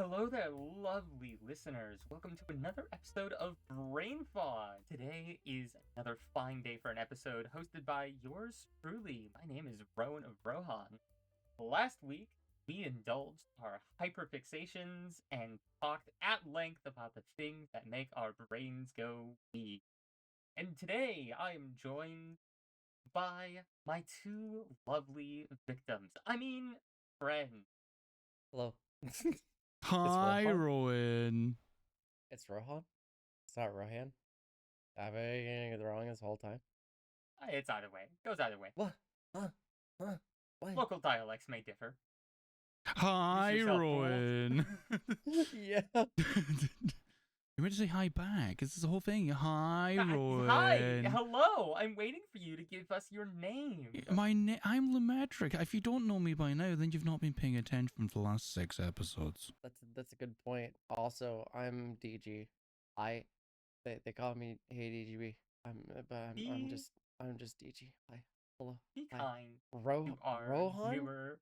Hello there, lovely listeners. Welcome to another episode of Brain Fog. Today is another fine day for an episode hosted by yours truly. My name is Rowan of Rohan. Last week, we indulged our hyperfixations and talked at length about the things that make our brains go weak. And today, I am joined by my two lovely victims. Friends. Hello. Hi, Rohan? Rowan. It's Rohan? It's not Rohan? I've been getting it wrong this whole time. It's either way. Goes either way. What? Huh? What? Local dialects may differ. Hi, yourself, Rowan. Yeah. You meant to say hi back. This is the whole thing. Hi, Rowan. Hi, hello. I'm waiting for you to give us your name. I'm Lemetric. If you don't know me by now, then you've not been paying attention for the last 6 episodes. That's a good point. Also, I'm DG. They call me Hey DGB. I'm just DG. Hi. Hello. Be Hi. kind to our Rohan? newer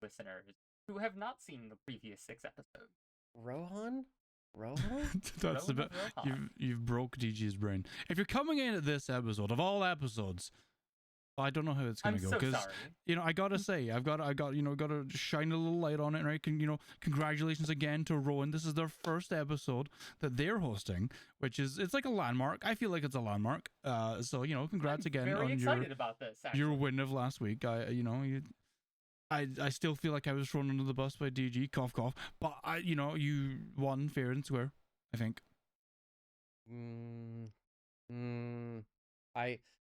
listeners who have not seen the previous 6 episodes. Rohan? That's Rowan about. of Rohan. You've broke DG's brain. If you're coming in at this episode of all episodes, I don't know how it's gonna I'm go so because sorry. I gotta say I've got to shine a little light on it, right? Congratulations again to Rowan. This is their first episode that they're hosting, it's like a landmark. I feel like it's a landmark. So congrats I'm again very on excited about this. Actually. your win of last week. I still feel like I was thrown under the bus by DG. Cough cough. But you won fair and square, I think.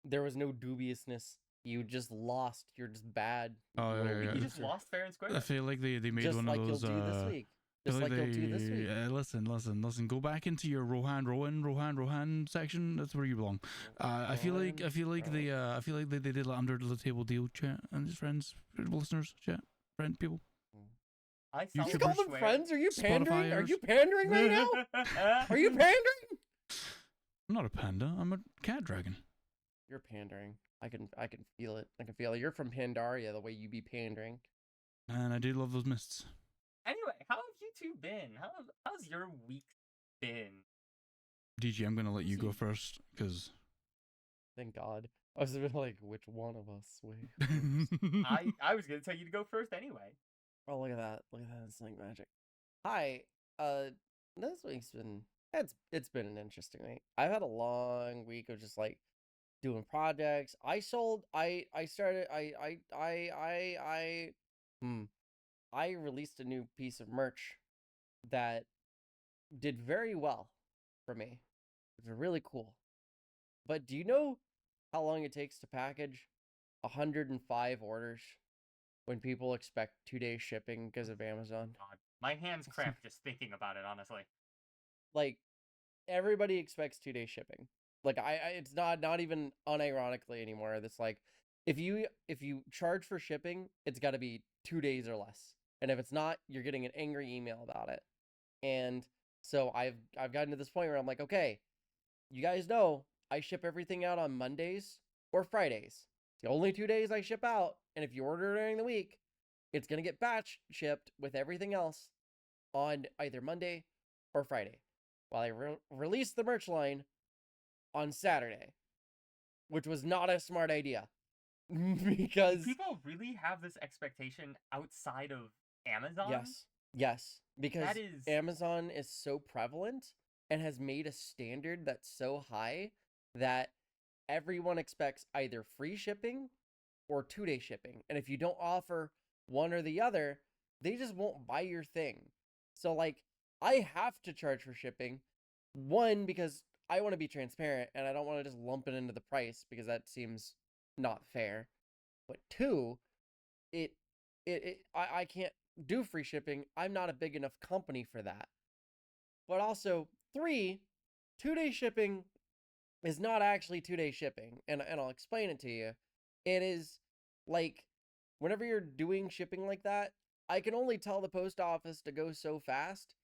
There was no dubiousness. You just lost. You're just bad. Oh, yeah. You just lost fair and square. I feel like they made just one like of those. You'll do this week. Just like you'll do this week. Listen. Go back into your Rohan section. That's where you belong. I feel like they did under the table deal, chat, and his friends, listeners, chat, friend people. I You solemnly call them swear- friends? Are you pandering? Are Spotifyers. you pandering right now? Are you pandering? I'm not a panda. I'm a cat dragon. You're pandering. I can feel it. I can feel it. You're from Pandaria, the way you be pandering. And I do love those mists. Anyway, how have you two been? How's your week been? DG, I'm gonna let you go first because Thank God. I was like, which one of us? Wait. I was gonna tell you to go first anyway. Oh, look at that. Look at that. It's like magic. Hi. This week's been it's been an interesting week. I've had a long week of just like doing projects. I released a new piece of merch that did very well for me. It was really cool. But do you know how long it takes to package 105 orders when people expect 2-day shipping because of Amazon? God, my hands cramp just thinking about it, honestly. Like, everybody expects 2-day shipping. Like, it's not even unironically anymore. That's like, if you charge for shipping, it's got to be 2 days or less. And if it's not, you're getting an angry email about it. And so I've gotten to this point where I'm like, okay, you guys know I ship everything out on Mondays or Fridays. It's the only 2 days I ship out. And if you order during the week, it's going to get batch shipped with everything else on either Monday or Friday. While I released the merch line on Saturday, which was not a smart idea. Because people really have this expectation outside of Amazon? Yes. Because that is... Amazon is so prevalent and has made a standard that's so high that everyone expects either free shipping or 2-day shipping. And if you don't offer one or the other, they just won't buy your thing. So, like, I have to charge for shipping. One, because I want to be transparent and I don't want to just lump it into the price because that seems not fair. But two, I can't do free shipping. I'm not a big enough company for that. But also, 3, 2-day shipping is not actually 2-day shipping. And I'll explain it to you. It is like, whenever you're doing shipping like that, I can only tell the post office to go so fast,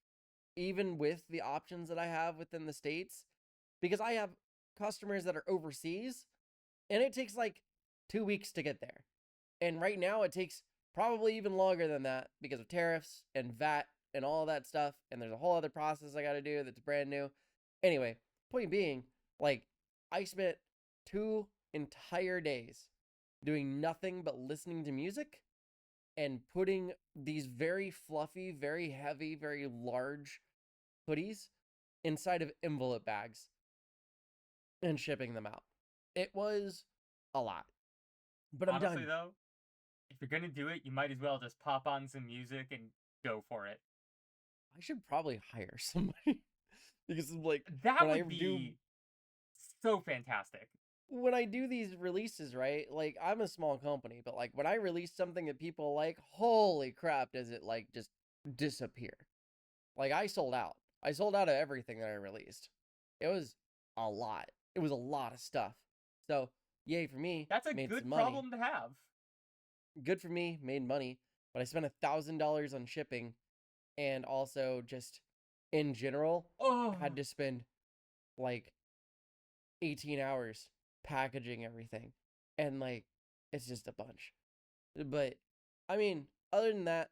even with the options that I have within the States, because I have customers that are overseas, and it takes like 2 weeks to get there. And right now it takes probably even longer than that because of tariffs and VAT and all that stuff. And there's a whole other process I got to do that's brand new. Anyway, point being, like, I spent 2 entire days doing nothing but listening to music and putting these very fluffy, very heavy, very large hoodies inside of envelope bags and shipping them out. It was a lot. But I'm Honestly, done. though, if you're gonna do it, you might as well just pop on some music and go for it. I should probably hire somebody because like That when I would do be so fantastic. when I do these releases, right? Like I'm a small company, but like when I release something that people like, holy crap, does it like just disappear? Like I sold out. I sold out of everything that I released. It was a lot. It was a lot of stuff. So, yay for me. That's a made good some money. problem to have. Good for me, made money, but I spent $1,000 on shipping and also just in general Oh, had to spend like 18 hours packaging everything. And like it's just a bunch. But I mean, other than that,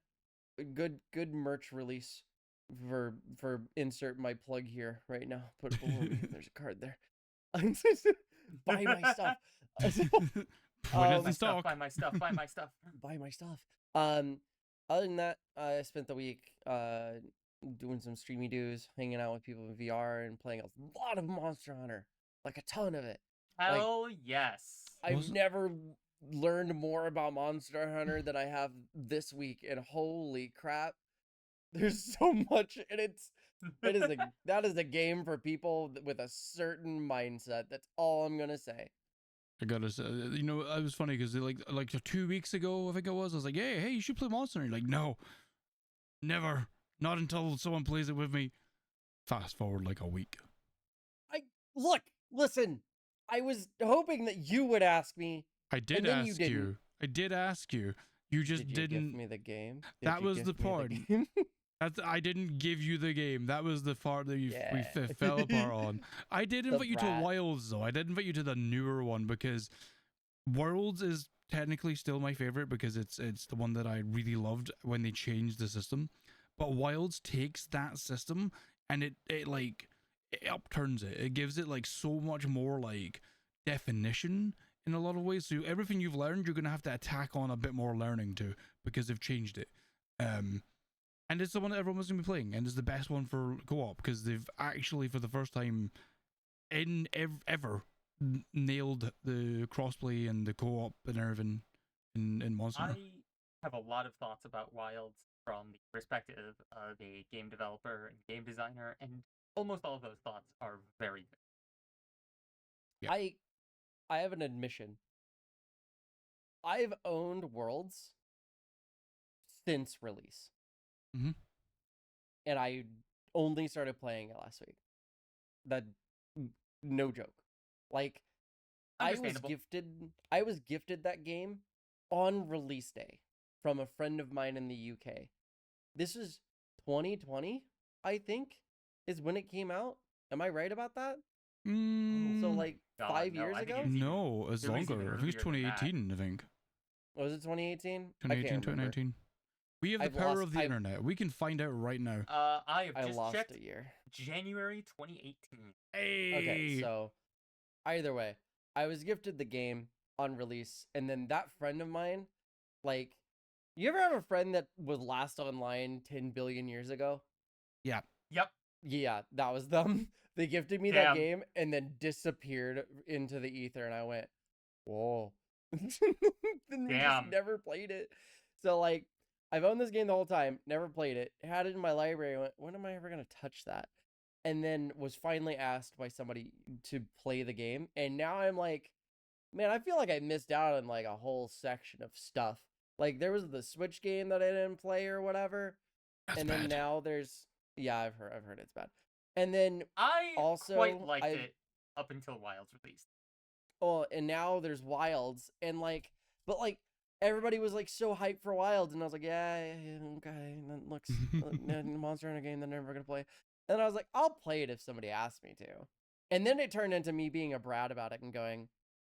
good merch release for insert my plug here right now. Put it below me. There's a card there. Buy my stuff. Put it my in stuff, stock. buy my stuff, buy my stuff. Buy my stuff. Other than that, I spent the week doing some streamy doos, hanging out with people in VR and playing a lot of Monster Hunter. Like a ton of it. Hell yes. I've Was- never learned more about Monster Hunter than I have this week, and holy crap, there's so much, and that is a game for people with a certain mindset. That's all I'm gonna say. I gotta say, you know, it was funny because like 2 weeks ago, I think it was. I was like, hey, you should play Monster. And you're like, no, never, not until someone plays it with me. Fast forward like a week. Listen. I was hoping that you would ask me. I did And then you ask didn't. you. I did ask you. You just Did you didn't. give me the game? That you was give the me point. game? I didn't give you the game. That was the part that Yeah. we fell apart on. I did The invite you to brat. Wilds though. I did invite you to the newer one because Worlds is technically still my favorite because it's the one that I really loved when they changed the system. But Wilds takes that system and it upturns it. It gives it like so much more like definition in a lot of ways. So everything you've learned, you're gonna have to attack on a bit more learning to because they've changed it. And it's the one that everyone's gonna be playing, and it's the best one for co-op because they've actually, for the first time in ever, nailed the crossplay and the co-op and everything in Monster Hunter. I have a lot of thoughts about Wilds from the perspective of a game developer and game designer, and almost all of those thoughts are very good. Yeah. I have an admission. I've owned Worlds since release. Mhm. And I only started playing it last week. That no joke. Like I was Understandable. gifted that game on release day from a friend of mine in the UK. This is 2020, I think, is when it came out. Am I right about that? So like God, 5 no, years I think ago? it's even- No, it's it was even longer. I think it's earlier than that. 2018. I think Was it 2018? 2018, 2019. We have the I've power lost- of the internet. We can find out right now. I have I just lost checked a year. January 2018. Hey. Okay, so either way, I was gifted the game on release, and then that friend of mine, like, you ever have a friend that was last online 10 billion years ago? Yep. Yeah, that was them. They gifted me Damn. that game and then disappeared into the ether, and I went, whoa. Then we just Damn. never played it. So, like, I've owned this game the whole time, never played it, had it in my library, went, when am I ever going to touch that? And then was finally asked by somebody to play the game. And now I'm like, man, I feel like I missed out on like a whole section of stuff. Like there was the Switch game that I didn't play or whatever. That's and bad. then now there's I've heard it's bad. And then I Also, quite liked I've- it up until Wilds released. and now there's Wilds and like but like everybody was like so hyped for Wilds and I was like, yeah, okay, that looks Monster Hunter game that I'm never gonna play. And I was like, I'll play it if somebody asks me to. And then it turned into me being a brat about it and going,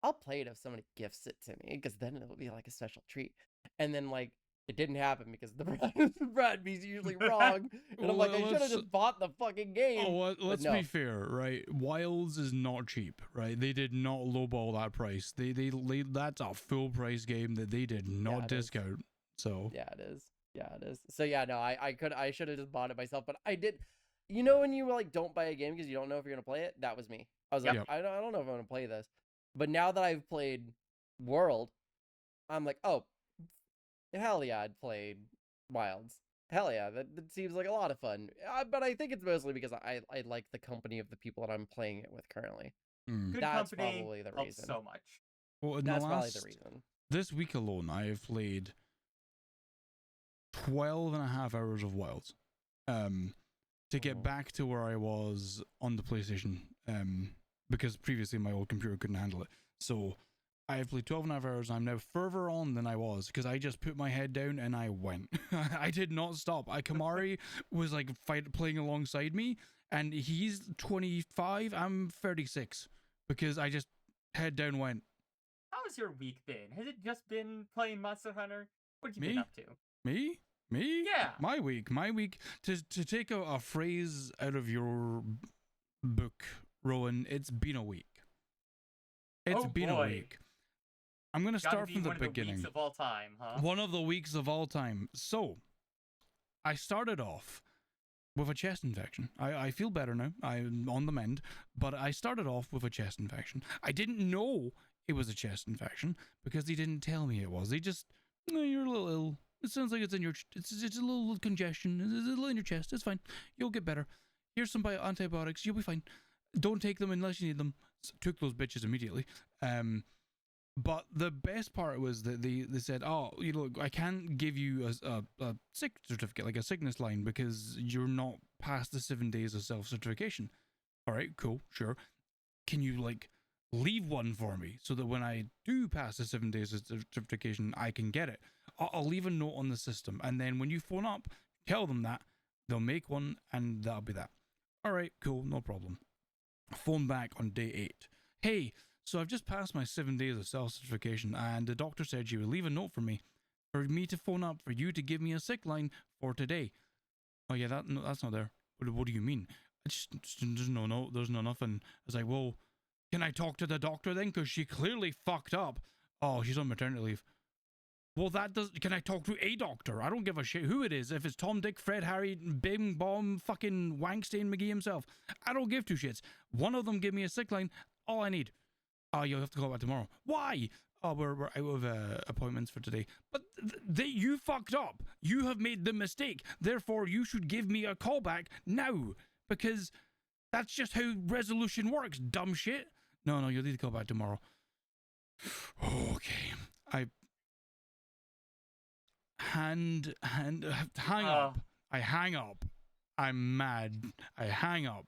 I'll play it if somebody gifts it to me because then it'll be like a special treat. And then like it didn't happen because the Brad B's usually wrong, and I'm like, I should have just bought the fucking game. Oh, let's no. be fair, right? Wilds is not cheap, right? They did not lowball that price. They that's a full price game that they did not discount. So yeah, it is. Yeah, it is. So yeah, no, I should have just bought it myself, but I did. You know when you like don't buy a game because you don't know if you're gonna play it? That was me. I was like, Yep. I don't know if I'm gonna play this. But now that I've played World, I'm like, oh, hell yeah, I'd played Wilds. Hell yeah, that seems like a lot of fun. But I think it's mostly because I like the company of the people that I'm playing it with currently. Good That's company probably the helps reason. so much. Well, That's probably the reason. This week alone, I have played 12 and a half hours of Wilds. To get back to where I was on the PlayStation, because previously my old computer couldn't handle it. So I have played 12 and a half hours. I'm now further on than I was because I just put my head down and I went. I did not stop. Kamari was like playing alongside me, and he's 25. I'm 36 because I just head down went. How's your week been? Has it just been playing Monster Hunter? What have you been up to? Me? Yeah. My week. To take a phrase out of your book, Rowan, it's been a week. It's been a week. I'm going to start from the beginning. One of the weeks of all time, huh? One of the weeks of all time. So, I started off with a chest infection. I feel better now. I'm on the mend. But I started off with a chest infection. I didn't know it was a chest infection because they didn't tell me it was. They just, no, you're a little ill. It sounds like it's in your, it's a little congestion. It's a little in your chest. It's fine. You'll get better. Here's some antibiotics. You'll be fine. Don't take them unless you need them. Took those bitches immediately. But the best part was that they said, oh, you know, I can't give you a sick certificate, like a sickness line, because you're not past the 7 days of self-certification. All right, cool, sure. Can you, like, leave one for me so that when I do pass the 7 days of certification, I can get it? I'll leave a note on the system, and then when you phone up, tell them that, they'll make one, and that'll be that. All right, cool, no problem. Phone back on day 8. Hey, so I've just passed my 7 days of self-certification, and the doctor said you would leave a note for me to phone up for you to give me a sick line for today. Oh yeah, that's not there. What do you mean? There's no note, there's no nothing. I was like, well, can I talk to the doctor then? Because she clearly fucked up. Oh, she's on maternity leave. Well, can I talk to a doctor? I don't give a shit who it is. If it's Tom, Dick, Fred, Harry, Bing, Bomb, fucking Wankstein McGee himself. I don't give two shits. One of them give me a sick line. All I need. Oh, you'll have to call back tomorrow. Why? Oh, we're out of appointments for today. But you fucked up. You have made the mistake. Therefore, you should give me a call back now. Because that's just how resolution works, dumb shit. No, you'll need to call back tomorrow. Okay. I hang up. I hang up. I'm mad. I hang up.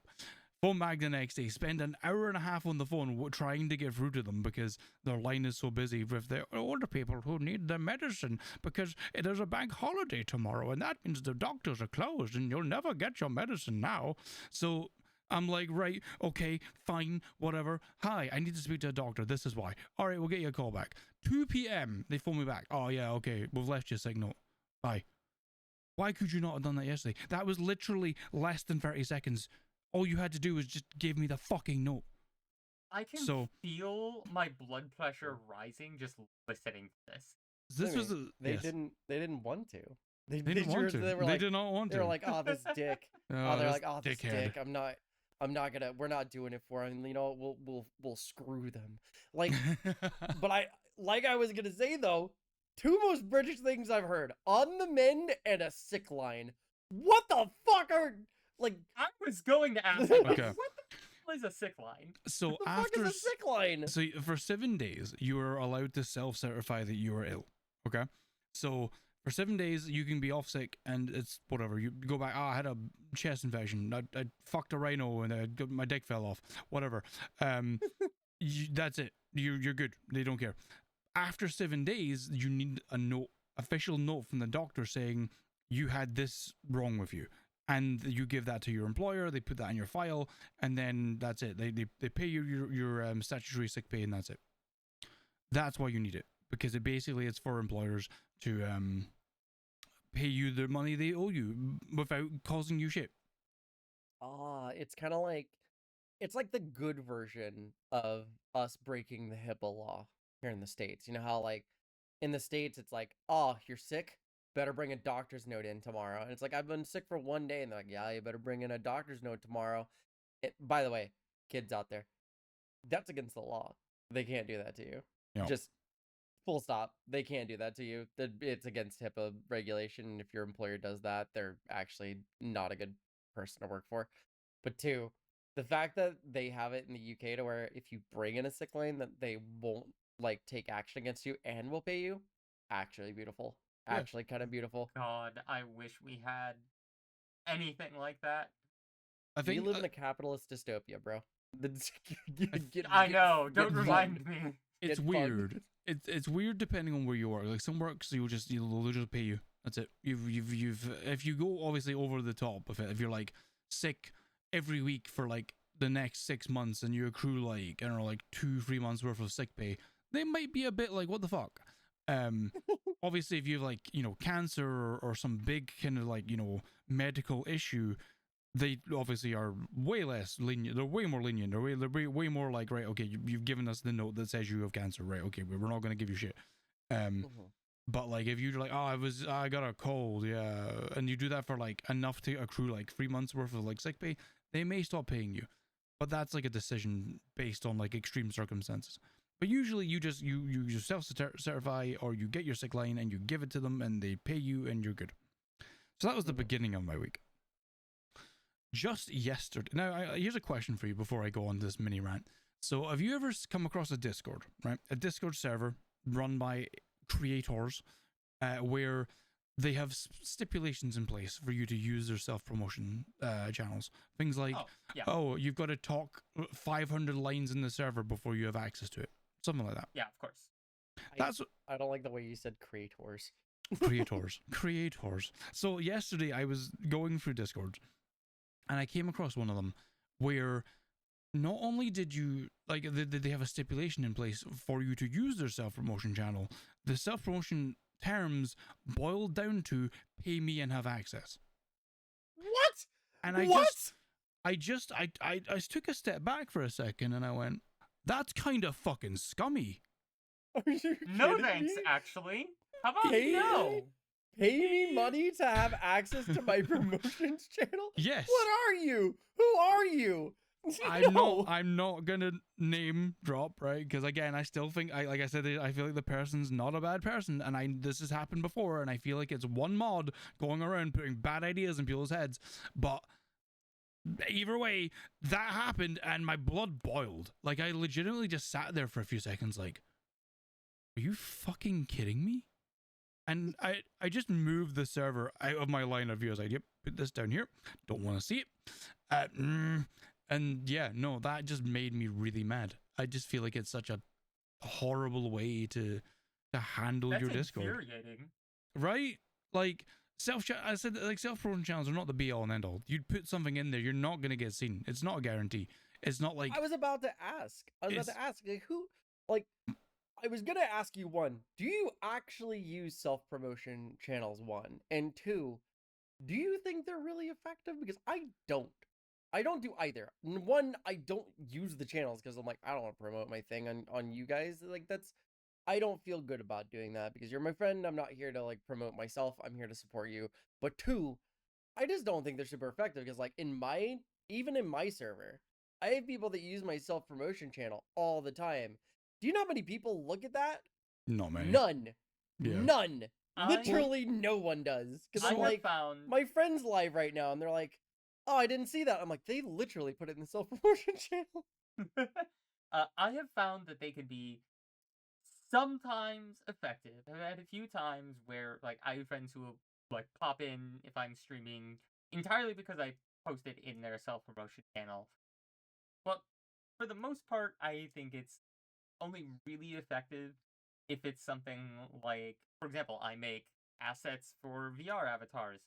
Phone back the next day. Spend an hour and a half on the phone trying to get through to them because their line is so busy with the older people who need their medicine because there's a bank holiday tomorrow and that means the doctors are closed and you'll never get your medicine now. So I'm like, right, okay, fine, whatever. Hi, I need to speak to a doctor. This is why. All right, we'll get you a call back. 2 p.m. They phone me back. Oh, yeah, okay, we've left you a sick note. Bye. Why could you not have done that yesterday? That was literally less than 30 seconds. All you had to do was just give me the fucking note. I can feel my blood pressure rising just listening to this. They didn't want to. They didn't want to. They did not want to. They were like, oh, this dick. They're like, oh, this dick. I'm not gonna. We're not doing it for him. You know, we'll screw them. Like, but I was gonna say though, two most British things I've heard: on the mend and a sick line. What the fuck are like? I was going to ask. Okay. What the hell is a sick line? So what the fuck is a sick line? So for 7 days, you are allowed to self-certify that you are ill. Okay. So for 7 days, you can be off sick, and it's whatever. You go back. I had a chest infection. I fucked a rhino, and my dick fell off. Whatever. That's it. You're good. They don't care. After 7 days, you need a official note from the doctor saying you had this wrong with you, and you give that to your employer. They put that in your file, and then that's it. They pay you your statutory sick pay, and that's it. That's why you need it, because it's for employers to pay you the money they owe you without causing you shit. It's kind of like it's like the good version of us breaking the HIPAA law here in the States. You know how like in the States it's like, oh, you're sick, better bring a doctor's note in tomorrow. And it's like I've been sick for 1 day, and they're like, yeah, you better bring in a doctor's note tomorrow. By the way, kids out there, that's against the law. They can't do that to you. Yep. Just full stop. They can't do that to you. It's against HIPAA regulation. If your employer does that, they're actually not a good person to work for. But two, the fact that they have it in the UK to where if you bring in a sick lane that they won't like take action against you and will pay you, actually beautiful. Yeah. Actually kind of beautiful. God, I wish we had anything like that. I think You live in a capitalist dystopia, bro. I know. Don't get remind fucked. me. it's Get weird. fucked. It's weird depending on where you work. Like some works, they'll just pay you. That's it. You've if you go obviously over the top of it, if you're like sick every week for like the next 6 months and you accrue like I don't know like 2-3 months worth of sick pay, they might be a bit like what the fuck. Obviously if you have like cancer or some big kind of like medical issue, they obviously are way less lenient. They're way more lenient. They're way more like, right, okay, you've given us the note that says you have cancer, right? Okay, we're not going to give you shit. But like if you're like, oh, I got a cold, yeah, and you do that for like enough to accrue like 3 months worth of like sick pay, they may stop paying you. But that's like a decision based on like extreme circumstances. But usually you just you self-certify or you get your sick line and you give it to them and they pay you and you're good. So that was the beginning of my week. Just yesterday. Now, here's a question for you before I go on this mini rant. So, have you ever come across a Discord, right? A Discord server run by creators where they have stipulations in place for you to use their self-promotion channels. Things like, oh, you've got to talk 500 lines in the server before you have access to it. Something like that. Yeah, of course. I don't like the way you said creators. Creators. So, yesterday I was going through Discord and I came across one of them where not only did you, like, did they have a stipulation in place for you to use their self-promotion channel, the self-promotion terms boiled down to pay me and have access. What? And I took a step back for a second and I went, that's kind of fucking scummy. Are you No kidding thanks, me? actually. How about Pay no? Pay me money to have access to my promotions channel? Yes. What are you? Who are you? I'm not gonna name drop, right? Because again, I still think like I said, I feel like the person's not a bad person, and this has happened before, and I feel like it's one mod going around putting bad ideas in people's heads. But either way, that happened, and my blood boiled. Like I legitimately just sat there for a few seconds, like, are you fucking kidding me? And I just moved the server out of my line of view. I was like, yep, put this down here. Don't want to see it. And yeah, no, that just made me really mad. I just feel like it's such a horrible way to handle your Discord. That's infuriating. Right? Like I said, like self-promotion channels are not the be all and end all. You'd put something in there, you're not gonna get seen. It's not a guarantee. It's not like I was about to ask. Like who? Like I was gonna ask you one. Do you actually use self-promotion channels? One and two. Do you think they're really effective? Because I don't. I don't do either. One, I don't use the channels because I'm like, I don't want to promote my thing on you guys. Like I don't feel good about doing that because you're my friend. I'm not here to like promote myself. I'm here to support you. But two, I just don't think they're super effective because like even in my server, I have people that use my self-promotion channel all the time. Do you know how many people look at that? not many. None. Yeah. None. Literally no one does. Because I'm like, my friend's live right now and they're like, oh, I didn't see that. I'm like, they literally put it in the self-promotion channel. I have found that they can be sometimes effective. I've had a few times where like I have friends who will like pop in if I'm streaming entirely because I posted in their self-promotion channel. But for the most part, I think it's only really effective if it's something like, for example, I make assets for VR avatars.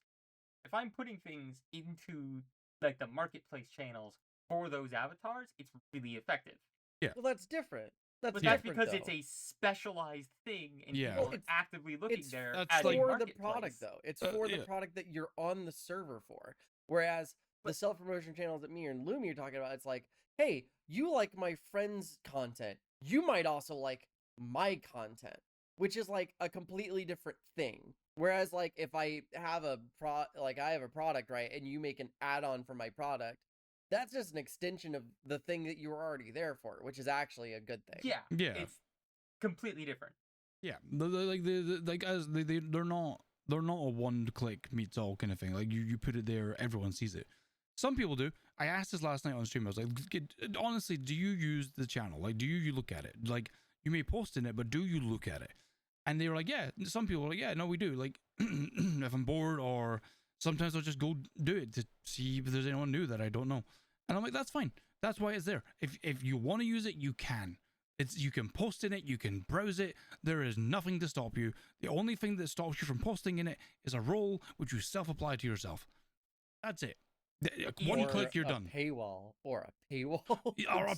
If I'm putting things into like the marketplace channels for those avatars, it's really effective. Yeah. Well, that's different. But different, that's because it's though. a specialized thing, and Yeah. people Well, are actively looking it's there that's as like- a for the marketplace. product, though. It's for the yeah. product that you're on the server for. Whereas the But- self-promotion channels that me and Lumi are talking about, it's like, hey, you like my friend's content. You might also like my content, which is like a completely different thing. Whereas like if I have a product, right, and you make an add-on for my product, that's just an extension of the thing that you were already there for, which is actually a good thing. Yeah, Yeah. it's completely different. Yeah, they're not a one click meets all kind of thing. Like you put it there, everyone sees it. Some people do. I asked this last night on stream. I was like, honestly, do you use the channel? Like, do you look at it? Like, you may post in it, but do you look at it? And they were like, yeah. Some people were like, yeah, no, we do. Like, if I'm bored, or sometimes I'll just go do it to see if there's anyone new that I don't know. And I'm like, that's fine. That's why it's there. If you want to use it, you can. You can post in it, you can browse it. There is nothing to stop you. The only thing that stops you from posting in it is a role which you self-apply to yourself. That's it. One Or click, you're a done. Paywall or a paywall. Or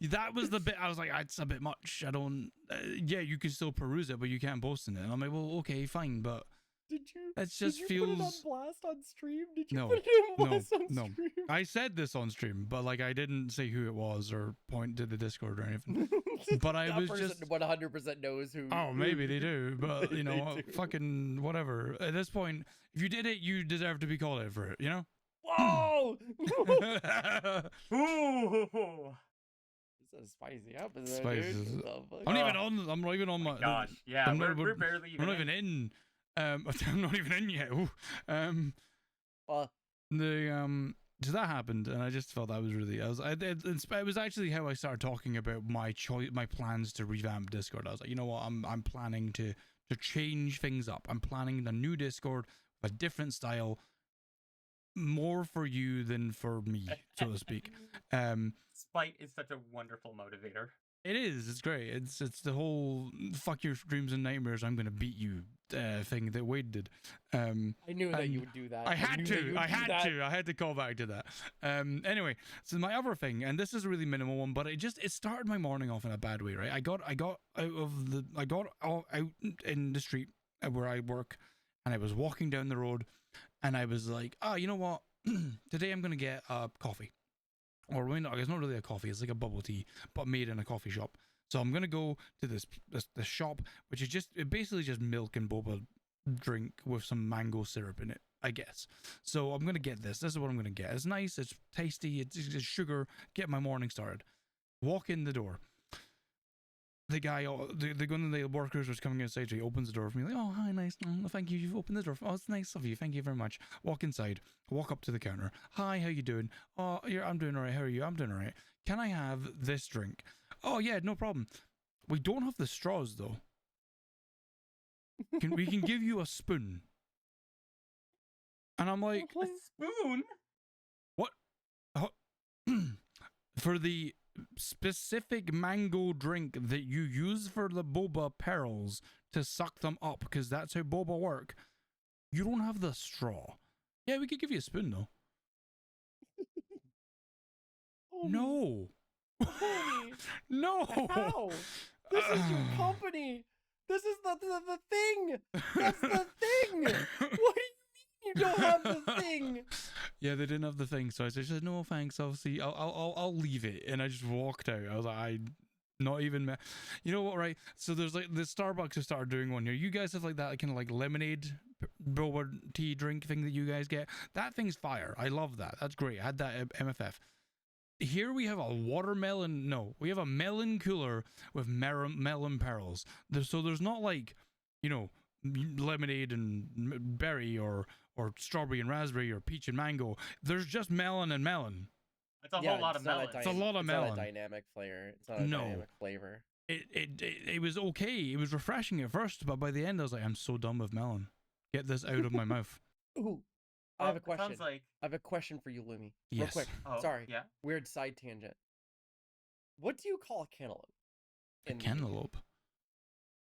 that was the bit I was like, it's a bit much. I don't. Yeah, you can still peruse it, but you can't post in it. And I'm like, well, okay, fine, but Did you? it just did you put it on feels. blast on stream? Did you No, put it on no, blast on no. stream? I said this on stream, but like I didn't say who it was or point to the Discord or anything. But I That was person just. 100% knows who. Oh, maybe they do, but you They know, do. fucking whatever. At this point, if you did it, you deserve to be called out for it. You know. Whoa! Ooh, It's a spicy episode, Spices. dude. What the fuck? I'm not even on. I'm not even on my. gosh, yeah, I'm we're not- barely even. I'm not even in. I'm not even in yet. Ooh. Well, So that happened, and I just felt that was really. It was actually how I started talking about my plans to revamp Discord. I was like, you know what, I'm planning to change things up. I'm planning a new Discord, a different style, more for you than for me, so to speak. Spite is such a wonderful motivator. It is. It's great. It's the whole fuck your dreams and nightmares. I'm gonna beat you thing that Wade did. I knew that and you would do that. I had knew that you to. would I do had that. to. I had to call back to that. Anyway, so my other thing, and this is a really minimal one, but it started my morning off in a bad way. Right. I got out in the street where I work, and I was walking down the road, and I was like, oh, you know what? Today I'm gonna get a coffee. Or it's not really a coffee, it's like a bubble tea, but made in a coffee shop. So I'm gonna go to this shop, which is basically just milk and boba drink with some mango syrup in it, I guess. So I'm gonna get this. This is what I'm gonna get. It's nice, it's tasty, it's sugar. Get my morning started. Walk in the door. The guy, one of the workers was coming outside, so he opens the door for me, like, oh, hi, nice, thank you, you've opened the door. Oh, it's nice of you, thank you very much. Walk inside, walk up to the counter. Hi, how you doing? Oh, I'm doing all right, how are you? I'm doing all right. Can I have this drink? Oh, yeah, no problem. We don't have the straws, though. We can give you a spoon. And I'm like, A spoon? what? For the specific mango drink that you use for the boba pearls to suck them up, because that's how boba work, you don't have the straw. Yeah, we could give you a spoon, though. No. No. How? This is your company. This is the thing. That's the thing. What do you mean you don't have the thing? Yeah, they didn't have the thing, so I just said no thanks. I'll leave it, and I just walked out. I was like, not even. You know what? Right. So there's like the Starbucks have started doing one here. You guys have like that kind of like lemonade boba tea drink thing that you guys get. That thing's fire. I love that. That's great. I had that at MFF. Here we have a watermelon. No, we have a melon cooler with melon pearls. So there's not like, you know, lemonade and berry or strawberry and raspberry or peach and mango. There's just melon and melon. It's a whole lot of melon. It's a lot of It's melon. not a dynamic flavor. It's not a No. dynamic flavor. It was okay. It was refreshing at first, but by the end I was like, I'm so done with melon. Get this out of my mouth. Ooh, I have a It question. sounds like I have a question for you, Lumi. Real Yes. quick. oh, Sorry. yeah. Weird side tangent. What do you call a cantaloupe? A in the game? cantaloupe.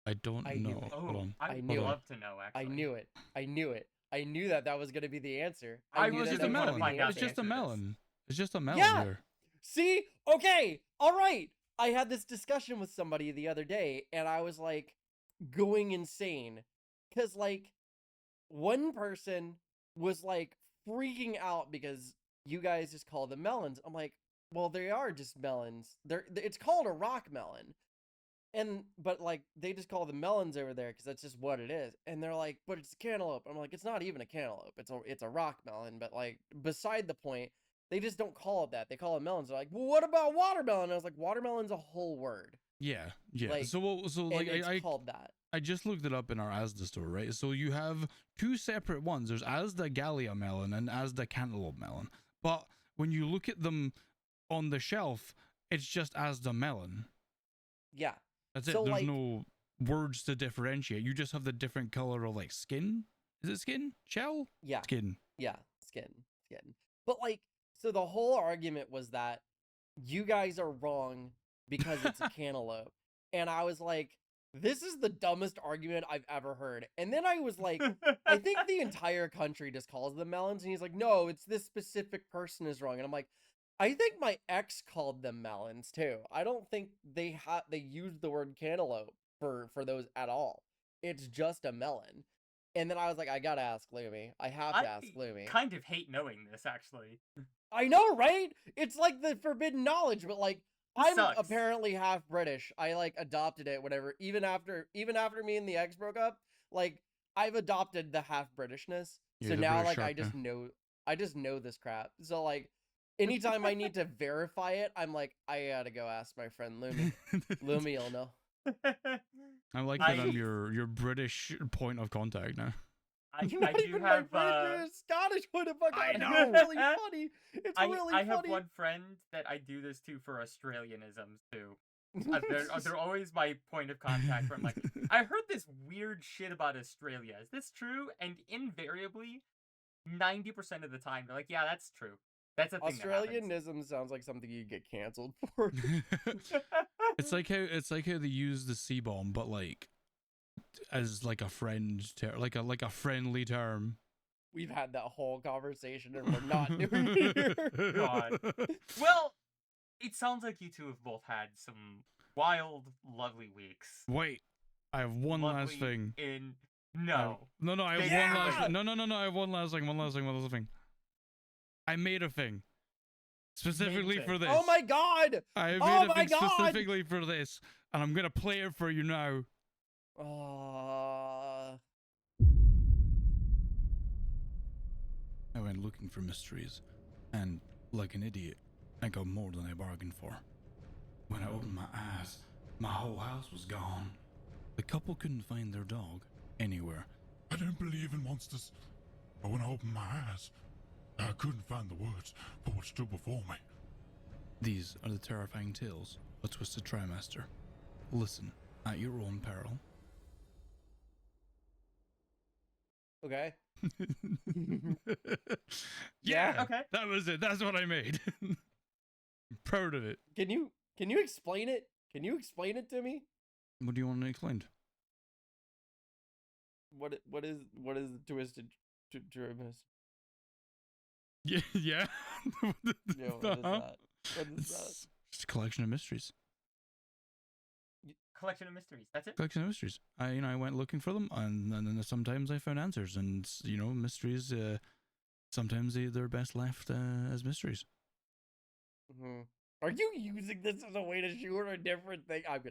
I don't I knew know. it. Hold Oh, on. I I would knew it. love to know. Actually, I knew it. I knew it. I knew that was going to be the answer. I knew was It's that just a really that was wanna melon. gonna be find the out It's the just a answer to this. melon. It's just a melon Yeah. here. See? Okay. All right. I had this discussion with somebody the other day, and I was like going insane because like one person was like freaking out because you guys just call them melons. I'm like, well, they are just melons. It's called a rock melon. But like they just call them melons over there because that's just what it is. And they're like, but it's a cantaloupe. I'm like, it's not even a cantaloupe. It's a rock melon. But like beside the point, they just don't call it that. They call it melons. They're like, well, what about watermelon? I was like, watermelon's a whole word. Yeah. Like, so like it's called that. I just looked it up in our Asda store, right? So you have two separate ones. There's Asda Gallia melon and Asda cantaloupe melon. But when you look at them on the shelf, it's just Asda melon. Yeah. That's it. So, There's like, no words to differentiate. You just have the different color of like skin. Is it skin? Shell? Yeah. Skin. Yeah. Skin. But like, so the whole argument was that you guys are wrong because it's a cantaloupe. And I was like, this is the dumbest argument I've ever heard. And then I was like, I think the entire country just calls them melons. And he's like, no, it's this specific person is wrong. And I'm like, I think my ex called them melons too. I don't think they used the word cantaloupe for those at all. It's just a melon. And then I was like, I gotta ask Lumi. I have to ask Lumi. I kind of hate knowing this, actually. I know, right? It's like the forbidden knowledge, but like, I'm sucks. apparently half British. I like adopted it, whatever. Even after me and the ex broke up, like I've adopted the half Britishness. So now like I just know this crap. So like anytime I need to verify it, I'm like, I gotta go ask my friend Lumi. Lumi will know. I like that I'm your British point of contact now. I do even have my Scottish point of contact. I know. It's really funny. It's really funny. I have one friend that I do this to for Australianisms too. They're always my point of contact. Where I'm like, I heard this weird shit about Australia. Is this true? And invariably, 90% of the time, they're like, yeah, that's true. That's a thing. Australianism sounds like something you get canceled for. It's like how they use the C-bomb, but like as like a friend like a friendly term. We've had that whole conversation and we're not doing it here. God. Well, it sounds like you two have both had some wild, lovely weeks. Wait, I have one last thing. I have one last thing. I made a thing. Specifically for this. Oh my god! I made a thing specifically for this, and I'm gonna play it for you now. I went looking for mysteries, and like an idiot, I got more than I bargained for. When I opened my eyes, my whole house was gone. The couple couldn't find their dog anywhere. I didn't believe in monsters, but when I opened my eyes, I couldn't find the words for what stood before me. These are the terrifying tales of a twisted trimester. Listen at your own peril. Okay. Yeah, okay. That was it. That's what I made. I'm proud of it. Can you explain it? Can you explain it to me? What do you want to explain? What is the twisted trimester? Yeah. Yeah, what is that? What is that? It's just a collection of mysteries. Collection of mysteries. That's it. Collection of mysteries. I went looking for them, and then sometimes I found answers, and mysteries. Sometimes they're best left as mysteries. Mm-hmm. Are you using this as a way to shoot a different thing? I'm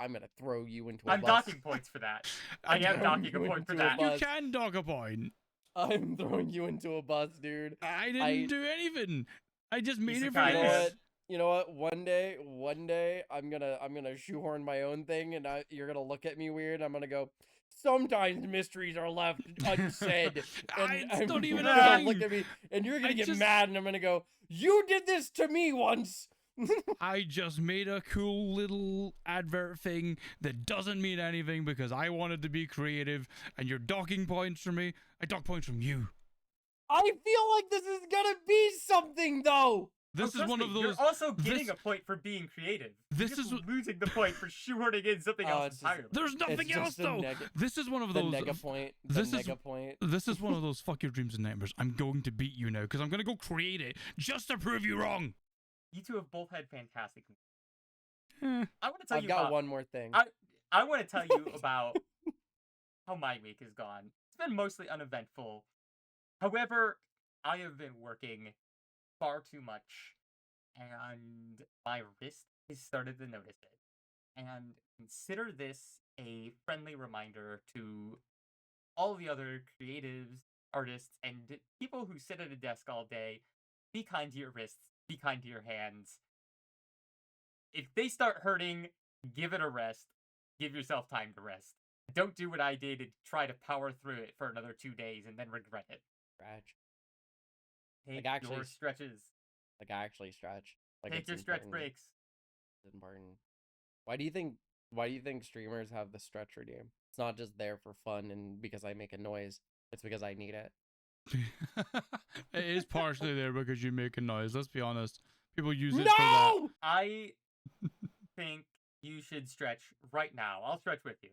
gonna throw you into a bus. I'm docking points for that. I am docking a point for that. You can dock a point. I'm throwing you into a bus, dude. I didn't do anything. I just made it for Isekai this. You know what? One day, I'm gonna shoehorn my own thing, and you're gonna look at me weird. I'm gonna go. Sometimes mysteries are left unsaid. And It's not even you're a gonna thing. look at me, and you're gonna get mad, and I'm gonna go. You did this to me once. I just made a cool little advert thing that doesn't mean anything because I wanted to be creative, and you're docking points from me. I dock points from you. I feel like this is gonna be something, though. This is one of those. You're also getting a point for being creative. This You're just is losing the point for shoehorning in something else entirely. There's nothing else though. This is one of those. Nega point. This is one of those fuck your dreams and nightmares. I'm going to beat you now because I'm gonna go create it just to prove you wrong. You two have both had fantastic. Eh. I want to tell I've you got about, one more thing. I want to tell you about how my week has gone. It's been mostly uneventful. However, I have been working far too much, and my wrist has started to notice it. And consider this a friendly reminder to all the other creatives, artists, and people who sit at a desk all day. Be kind to your wrists, be kind to your hands. If they start hurting, give it a rest. Give yourself time to rest. Don't do what I did and try to power through it for another 2 days and then regret it. Stretch. Take actually your stretches. Like actually stretch. Like Take it's your stretch important. breaks. It's important. Why do you think streamers have the stretch regime? It's not just there for fun and because I make a noise. It's because I need it. It is partially there because you make a noise. Let's be honest. People use it for that. No! I think you should stretch right now. I'll stretch with you.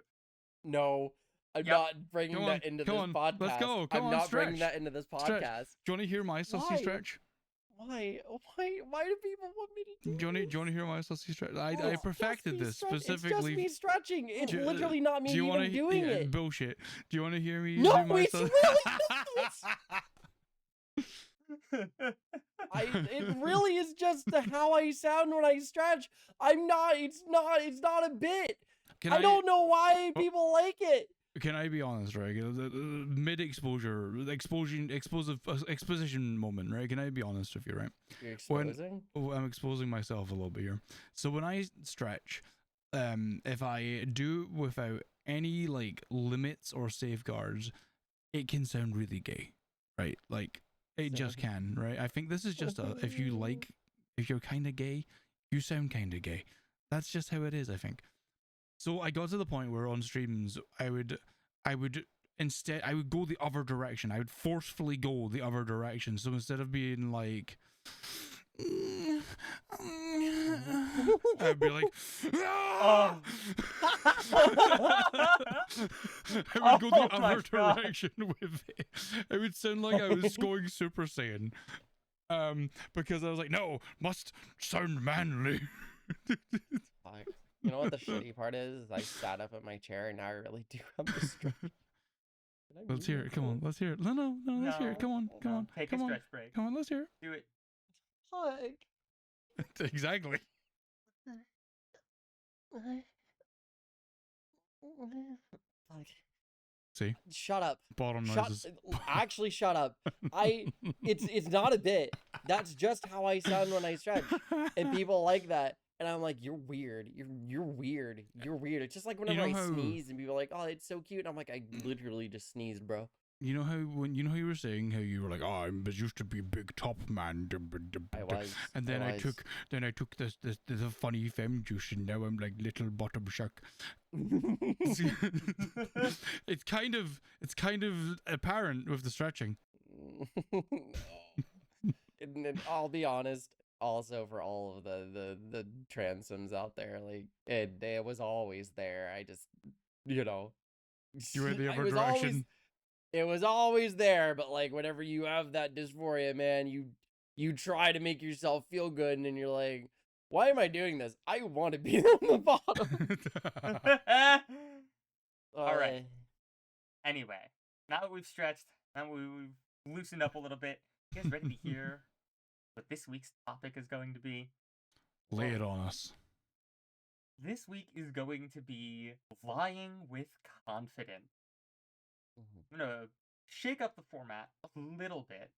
No. I'm Yep. not bringing Come that on, into come this on, podcast. let's go. Come I'm on, not bringing stretch. that into this Stretch. podcast. Do you want to hear my sussy Why? stretch? Why? Why do people want me to do Do you this? want to hear my sussy stretch? I It's just perfected me this It's specifically. just me stretching. It's Do- literally not me do you even wanna, doing yeah, it. Bullshit. Do you want to hear me No, do my it's sussy? really it really is just how I sound when I stretch. It's not a bit. Can I don't know why people like it. Can I be honest, right? Exposition moment, right? Can I be honest with you, right? You're exposing? I'm exposing myself a little bit here. So when I stretch, if I do without any like limits or safeguards, it can sound really gay, right? Like it just can, right? I think this is just if you're kind of gay, you sound kind of gay. That's just how it is, I think. So I got to the point where on streams I would go the other direction. I would forcefully go the other direction. So instead of being like I'd be like Oh. I would go the Oh my other God. direction with it. It would sound like I was going Super Saiyan. Because I was like, no, must sound manly. Fuck. You know what the shitty part is? I sat up in my chair and now I really do have the stretch. Let's hear it. Come on, let's hear it. No, let's hear it. Come on, come on. Take come a on. stretch break. Come on, let's hear Do it. Fuck. it. Exactly. Fuck. See? Shut up. Bottom noises. Actually, shut up. It's not a bit. That's just how I sound when I stretch, and people like that. And I'm like, you're weird. You're weird. You're weird. It's just like whenever I sneeze, and people are like, oh, it's so cute. And I'm like, I literally just sneezed, bro. You know how you were saying how you were like, oh, I used to be a big top man. I was. And then I took the funny femme juice, and now I'm like little bottom shark. It's kind of apparent with the stretching. No. And I'll be honest. Also, for all of the transoms out there, like it was always there. I just, You were the I other was direction. it was always there. But like, whenever you have that dysphoria, man, you try to make yourself feel good, and then you're like, why am I doing this? I want to be on the bottom. All right. Anyway, now that we've stretched, now we've loosened up a little bit, you guys ready to hear what this week's topic is going to be? Lay it on us. This week is going to be lying with confidence. I'm going to shake up the format a little bit,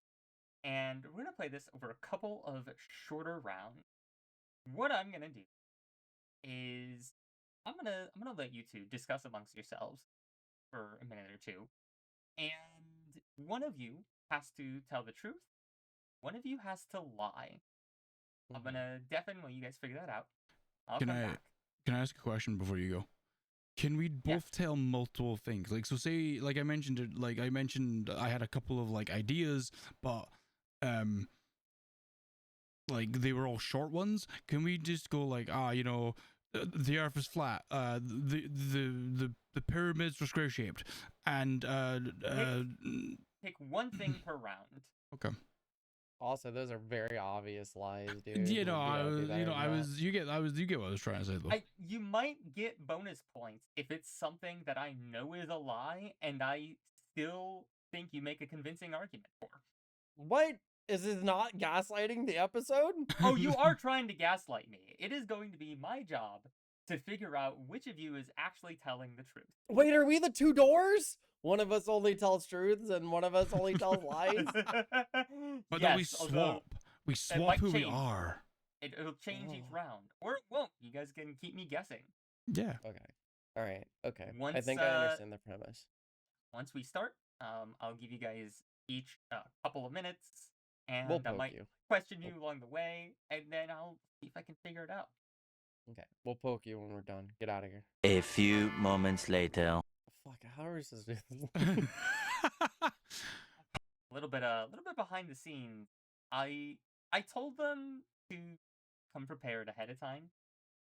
and we're going to play this over a couple of shorter rounds. What I'm going to do is I'm going to let you two discuss amongst yourselves for a minute or two, and one of you has to tell the truth. One of you has to lie. I'm going to deafen while you guys figure that out. I'll come back. Can I ask a question before you go? Can we both tell multiple things? Like, so say, like I mentioned I had a couple of like ideas, but like they were all short ones. Can we just go like, the Earth is flat. The pyramids were square shaped, and Pick one thing per round. Okay. Also, those are very obvious lies, dude. You know, Like, I was, that you know, is I not- was, you get what I was trying to say though. You might get bonus points if it's something that I know is a lie and I still think you make a convincing argument for. What? Is this not gaslighting the episode? Oh, you are trying to gaslight me. It is going to be my job to figure out which of you is actually telling the truth. Wait, are we the two doors? One of us only tells truths and one of us only tells lies? But then Yes, although we it swap might who we change. are. It'll change each Oh. round, or it won't. You guys can keep me guessing. Yeah. Okay. All right. Okay. I Once, think I understand the premise. Once we start, I'll give you guys each a couple of minutes, and We'll I poke might you. question you along the way, and then I'll see if I can figure it out. Okay. We'll poke you when we're done. Get out of here. A few moments later. Fuck, how are we supposed to do this? A little bit behind the scenes. I told them to come prepared ahead of time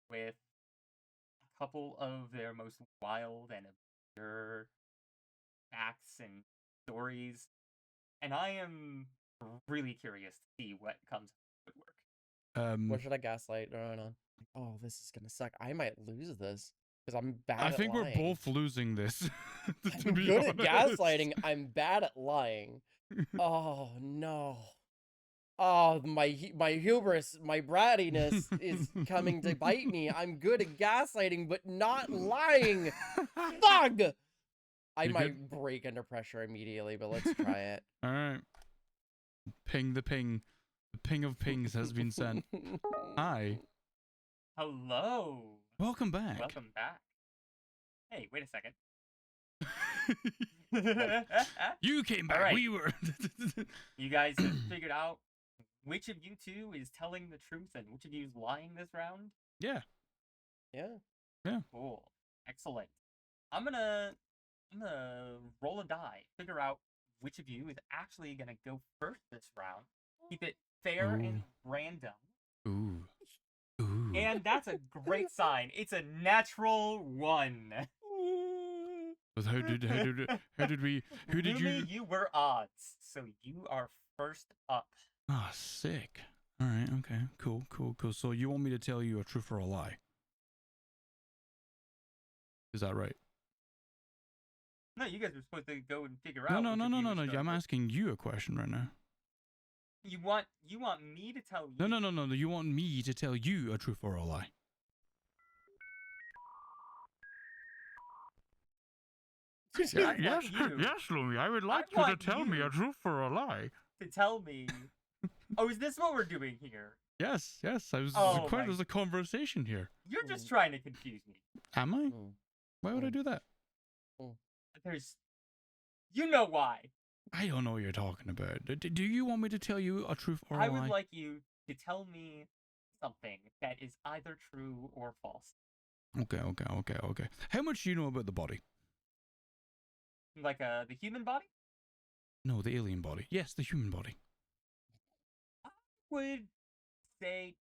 with a couple of their most wild and obscure facts and stories, and I am really curious to see what comes of woodwork. What should I gaslight Rowan on? Oh, this is gonna suck. I might lose this because I'm bad I at think lying. we're both losing this. to I'm be good at honest. gaslighting. I'm bad at lying. Oh no. Oh, my hubris, my brattiness is coming to bite me. I'm good at gaslighting, but not lying. Fuck! I You might break under pressure immediately, but let's try it. All right. Ping the ping. The ping of pings has been sent. Hi. Hello. Welcome back. Welcome back. Hey, wait a second. You came back. Alright. We were. You guys have figured out which of you two is telling the truth and which of you is lying this round? Yeah. Yeah. Cool. Excellent. I'm gonna roll a die, figure out which of you is actually gonna go first this round. Keep it fair and random. Ooh. Ooh. And that's a great sign. It's a natural 1. But how did we? Who did Lumi, you? you were odds, so you are first up. Ah, sick. All right. Okay. Cool. So you want me to tell you a truth or a lie? Is that right? No, you guys were supposed to go and figure out. No. which of you was I'm going first. asking you a question right now. You want me to tell you? No. You want me to tell you a truth or a lie? I want you Lumi. I would like you to tell me a truth or a lie. to tell me. Oh, is this what we're doing here? Yes. Oh my- There's a conversation here. You're just trying to confuse me. Am I? Mm. Why would I do that? You know why. I don't know what you're talking about. Do you want me to tell you a truth or a I lie? would like you to tell me something that is either true or false. Okay. How much do you know about the body? Like the human body? No, the alien body. Yes, the human body. Would say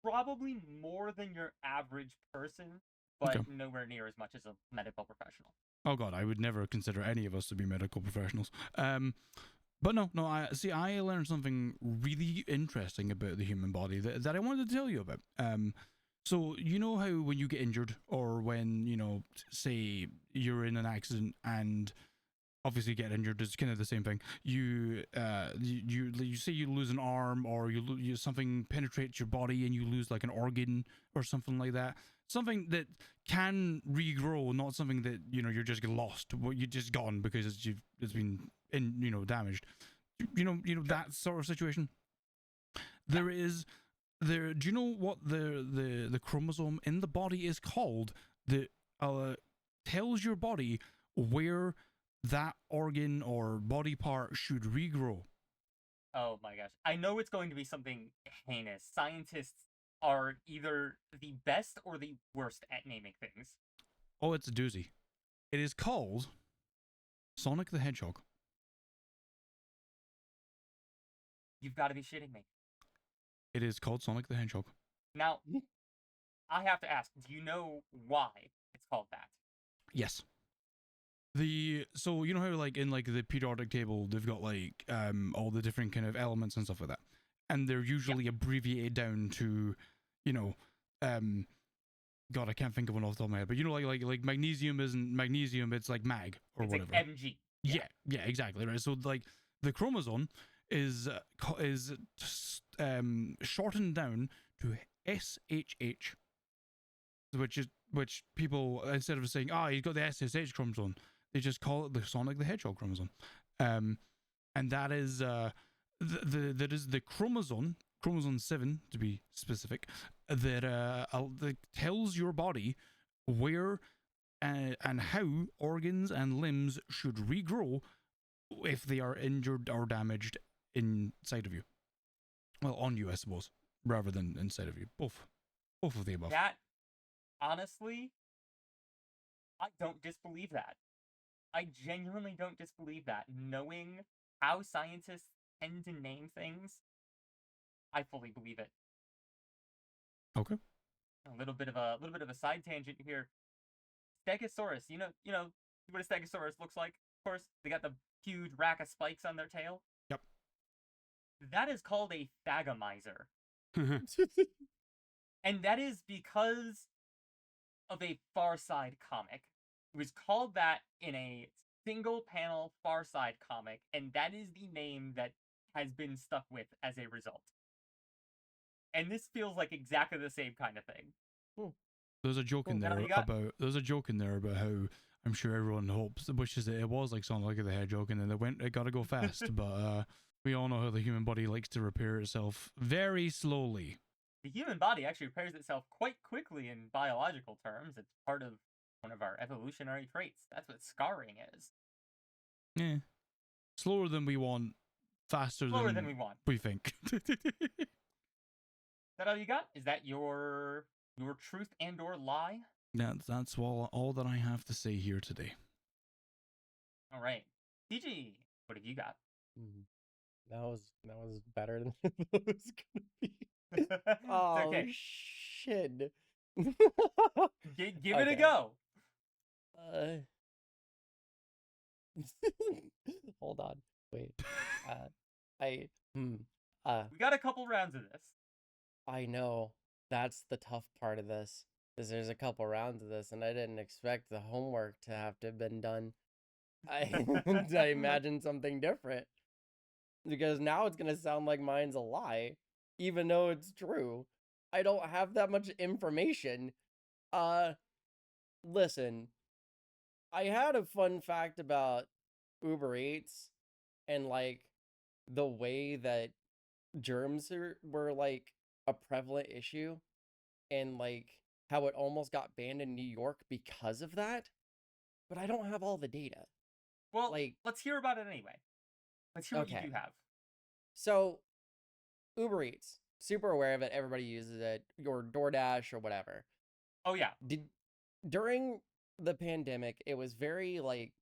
probably more than your average person, but Okay. nowhere near as much as a medical professional. Oh God, I would never consider any of us to be medical professionals. But no. I learned something really interesting about the human body that I wanted to tell you about. So you know how when you get injured, or when say you're in an accident and obviously get injured, it's kind of the same thing. You say you lose an arm, or something penetrates your body and you lose like an organ or something like that. Something that can regrow, not something that you're just lost. You're just gone because it's been damaged. That sort of situation. Do you know what the chromosome in the body is called that tells your body where that organ or body part should regrow? Oh my gosh. I know it's going to be something heinous. Scientists are either the best or the worst at naming things. Oh, it's a doozy. It is called Sonic the Hedgehog. You've got to be shitting me. It is called Sonic the Hedgehog. Now, I have to ask, do you know why it's called that? Yes. So you know how like in like the periodic table they've got like all the different kind of elements and stuff like that, and they're usually abbreviated down to, you know, God, I can't think of one off the top of my head, but you know, like magnesium isn't magnesium, it's like mag or It's whatever. like MG. Yeah, exactly right. So like the chromosome is shortened down to SHH, which people, instead of saying he's got the SSH chromosome, they just call it the Sonic the Hedgehog chromosome, and that is that is the chromosome 7 to be specific, that tells your body where and how organs and limbs should regrow if they are injured or damaged inside of you. Well, on you, I suppose, rather than inside of you. Both of the above. That, honestly, I don't disbelieve that. I genuinely don't disbelieve that. Knowing how scientists tend to name things, I fully believe it. Okay. A little bit of a side tangent here. Stegosaurus, you know what a stegosaurus looks like? Of course, they got the huge rack of spikes on their tail. Yep. That is called a thagomizer. And that is because of a Far Side comic. It was called that in a single panel Far Side comic, and that is the name that has been stuck with as a result. And this feels like exactly the same kind of thing. There's a joke in there about how I'm sure everyone wishes that it was like Sonic the Hedgehog, and then it gotta go fast. But we all know how the human body likes to repair itself very slowly. The human body actually repairs itself quite quickly in biological terms. It's part of one of our evolutionary traits. That's what scarring is. Yeah. Slower than we want, faster than we want. we think. Is that all you got? Is that your truth and or lie? That's all that I have to say here today. All right. DG, what have you got? That was better than it was gonna be. Oh, okay. Shit. Give it a go. Hold on. Wait. We got a couple rounds of this. I know. That's the tough part of this. Is there's a couple rounds of this, and I didn't expect the homework to have been done. I imagined something different. Because now it's gonna sound like mine's a lie, even though it's true. I don't have that much information. Listen. I had a fun fact about Uber Eats and like the way that germs were like a prevalent issue, and like how it almost got banned in New York because of that. But I don't have all the data. Well, let's hear about it anyway. Let's hear what you do have. So, Uber Eats, super aware of it. Everybody uses it, or DoorDash or whatever. Oh yeah. During the pandemic, it was very like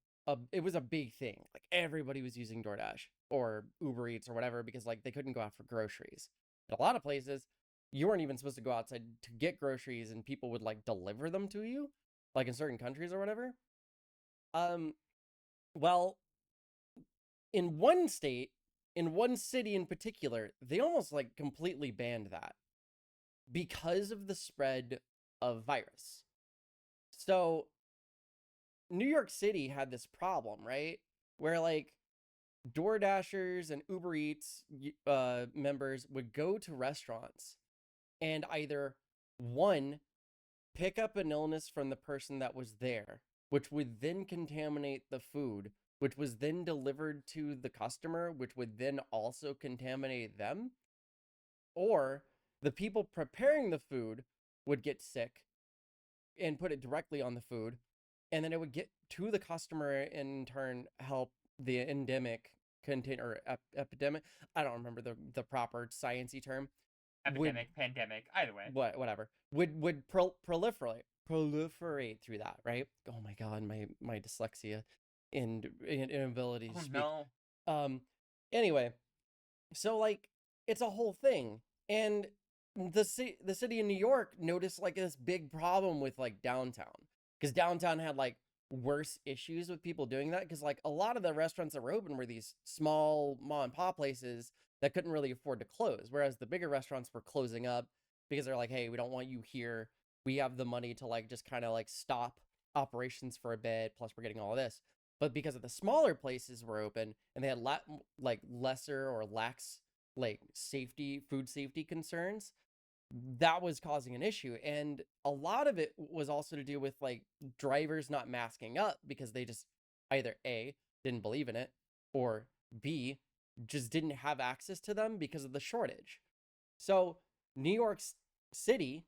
it was a big thing. Like everybody was using DoorDash or Uber Eats or whatever because like they couldn't go out for groceries. In a lot of places, you weren't even supposed to go outside to get groceries, and people would like deliver them to you, like in certain countries or whatever. Well, in one state, in one city in particular, they almost like completely banned that because of the spread of virus. So New York City had this problem, right? Where like DoorDashers and Uber Eats members would go to restaurants and either one, pick up an illness from the person that was there, which would then contaminate the food, which was then delivered to the customer, which would then also contaminate them, or the people preparing the food would get sick and put it directly on the food, and then it would get to the customer and in turn help the endemic epidemic. I don't remember the proper sciencey term. Epidemic, pandemic, either way. Whatever. Would proliferate through that, right? Oh my god, my dyslexia and inability to speak. No. Anyway, so like it's a whole thing, and the city of New York noticed like this big problem with like downtown, because downtown had like worse issues with people doing that, because like a lot of the restaurants that were open were these small mom and pop places that couldn't really afford to close, whereas the bigger restaurants were closing up because they're like, hey, we don't want you here, we have the money to like just kind of like stop operations for a bit, plus we're getting all of this. But because of the smaller places were open and they had like lesser or lax like food safety concerns, that was causing an issue. And a lot of it was also to do with like drivers not masking up because they just either A, didn't believe in it, or B, just didn't have access to them because of the shortage. So New York City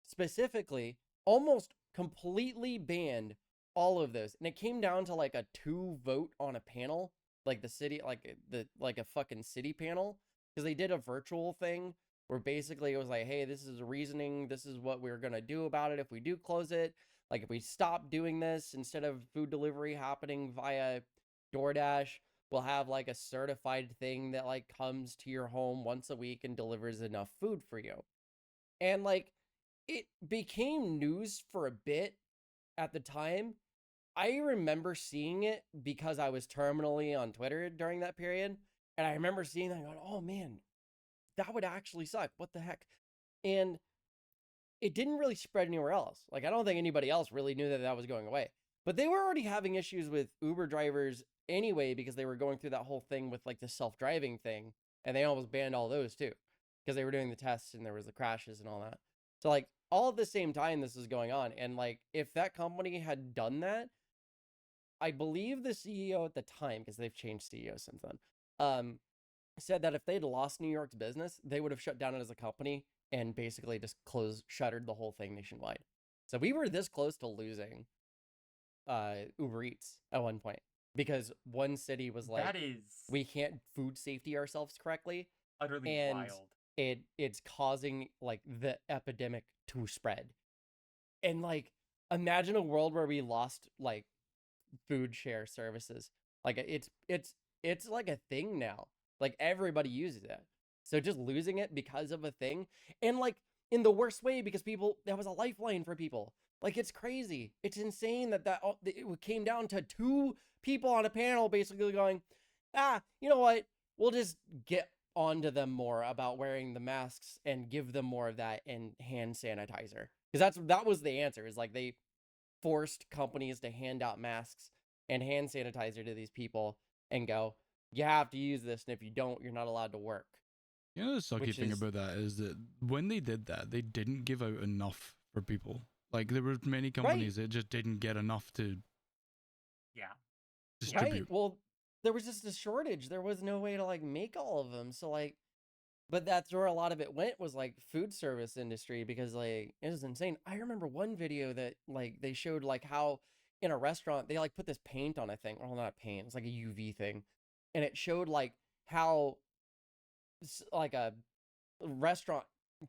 specifically almost completely banned all of those. And it came down to like a 2 vote on a panel, like the city, like a fucking city panel, because they did a virtual thing where basically it was like, hey, this is reasoning, this is what we're gonna do about it if we do close it. Like if we stop doing this, instead of food delivery happening via DoorDash, we'll have like a certified thing that like comes to your home once a week and delivers enough food for you. And like it became news for a bit at the time. I remember seeing it because I was terminally on Twitter during that period. And I remember seeing that and going, oh man, that would actually suck. What the heck? And it didn't really spread anywhere else. Like, I don't think anybody else really knew that that was going away. But they were already having issues with Uber drivers anyway, because they were going through that whole thing with like the self-driving thing. And they almost banned all those too, because they were doing the tests and there was the crashes and all that. So like all at the same time this is going on. And like if that company had done that, I believe the CEO at the time, because they've changed CEO since then, said that if they'd lost New York's business, they would have shut down it as a company and basically just shuttered the whole thing nationwide. So we were this close to losing Uber Eats at one point, because one city was like, that is we can't food safety ourselves correctly, utterly and wild. It's causing like the epidemic to spread. And like imagine a world where we lost like food share services. Like it's like a thing now. Like everybody uses it. So just losing it because of a thing, and like in the worst way, because that was a lifeline for people. Like it's crazy. It's insane that it came down to 2 people on a panel basically going, you know what? We'll just get onto them more about wearing the masks and give them more of that and hand sanitizer. Because that was the answer, is like they forced companies to hand out masks and hand sanitizer to these people and go, you have to use this, and if you don't, you're not allowed to work. You know, the sucky thing about that is that when they did that, they didn't give out enough for people. Like there were many companies that just didn't get enough to distribute. Right. Well, there was just a shortage. There was no way to like make all of them. So like, but that's where a lot of it went, was like food service industry, because like it was insane. I remember one video that like they showed like how in a restaurant they like put this paint on a thing. Well, not paint. It's like a UV thing, and it showed like how like a restaurant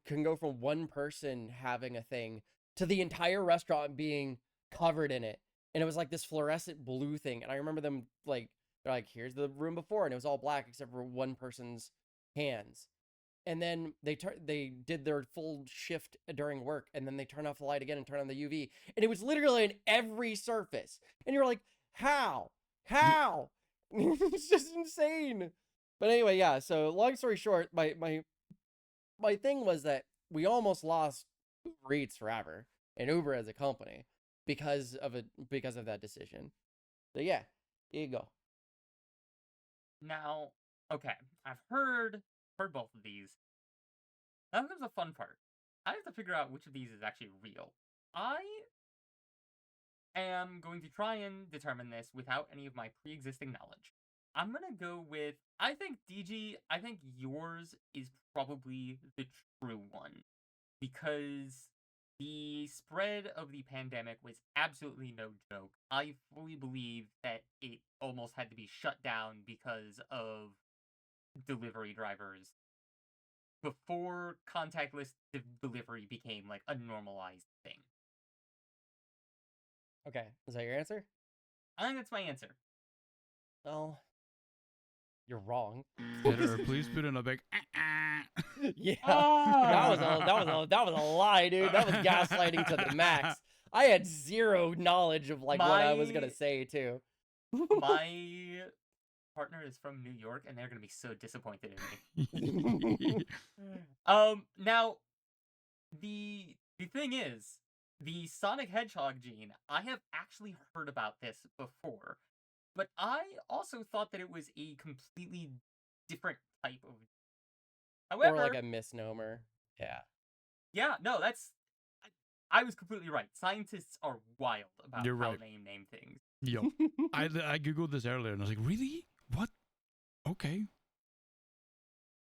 can go from one person having a thing to the entire restaurant being covered in it. And it was like this fluorescent blue thing. And I remember them like, they're like, here's the room before, and it was all black except for one person's hands. And then they did their full shift during work, and then they turned off the light again and turned on the UV, and it was literally in every surface. And you're like, how? It's just insane. But anyway, yeah. So long story short, my thing was that we almost lost Uber Eats forever and Uber as a company because of that decision. So yeah, here you go. Now, okay, I've heard both of these. Now comes the fun part. I have to figure out which of these is actually real. I am going to try and determine this without any of my pre-existing knowledge. I'm gonna go with, I think yours is probably the true one, because the spread of the pandemic was absolutely no joke. I fully believe that it almost had to be shut down because of delivery drivers before contactless delivery became like a normalized thing. Okay, is that your answer? I think that's my answer. Well, you're wrong. Editor, please put in a big. Yeah, that was a lie, dude. That was gaslighting to the max. I had zero knowledge of like what I was gonna My- say too. My partner is from New York, and they're gonna be so disappointed in me. Now the thing is, the Sonic Hedgehog gene, I have actually heard about this before, but I also thought that it was a completely different type of. Or like However, a misnomer. Yeah. yeah, no, that's. I was completely right. Scientists are wild about You're how right. they name things. Yup. I googled this earlier and I was like, really? What? Okay.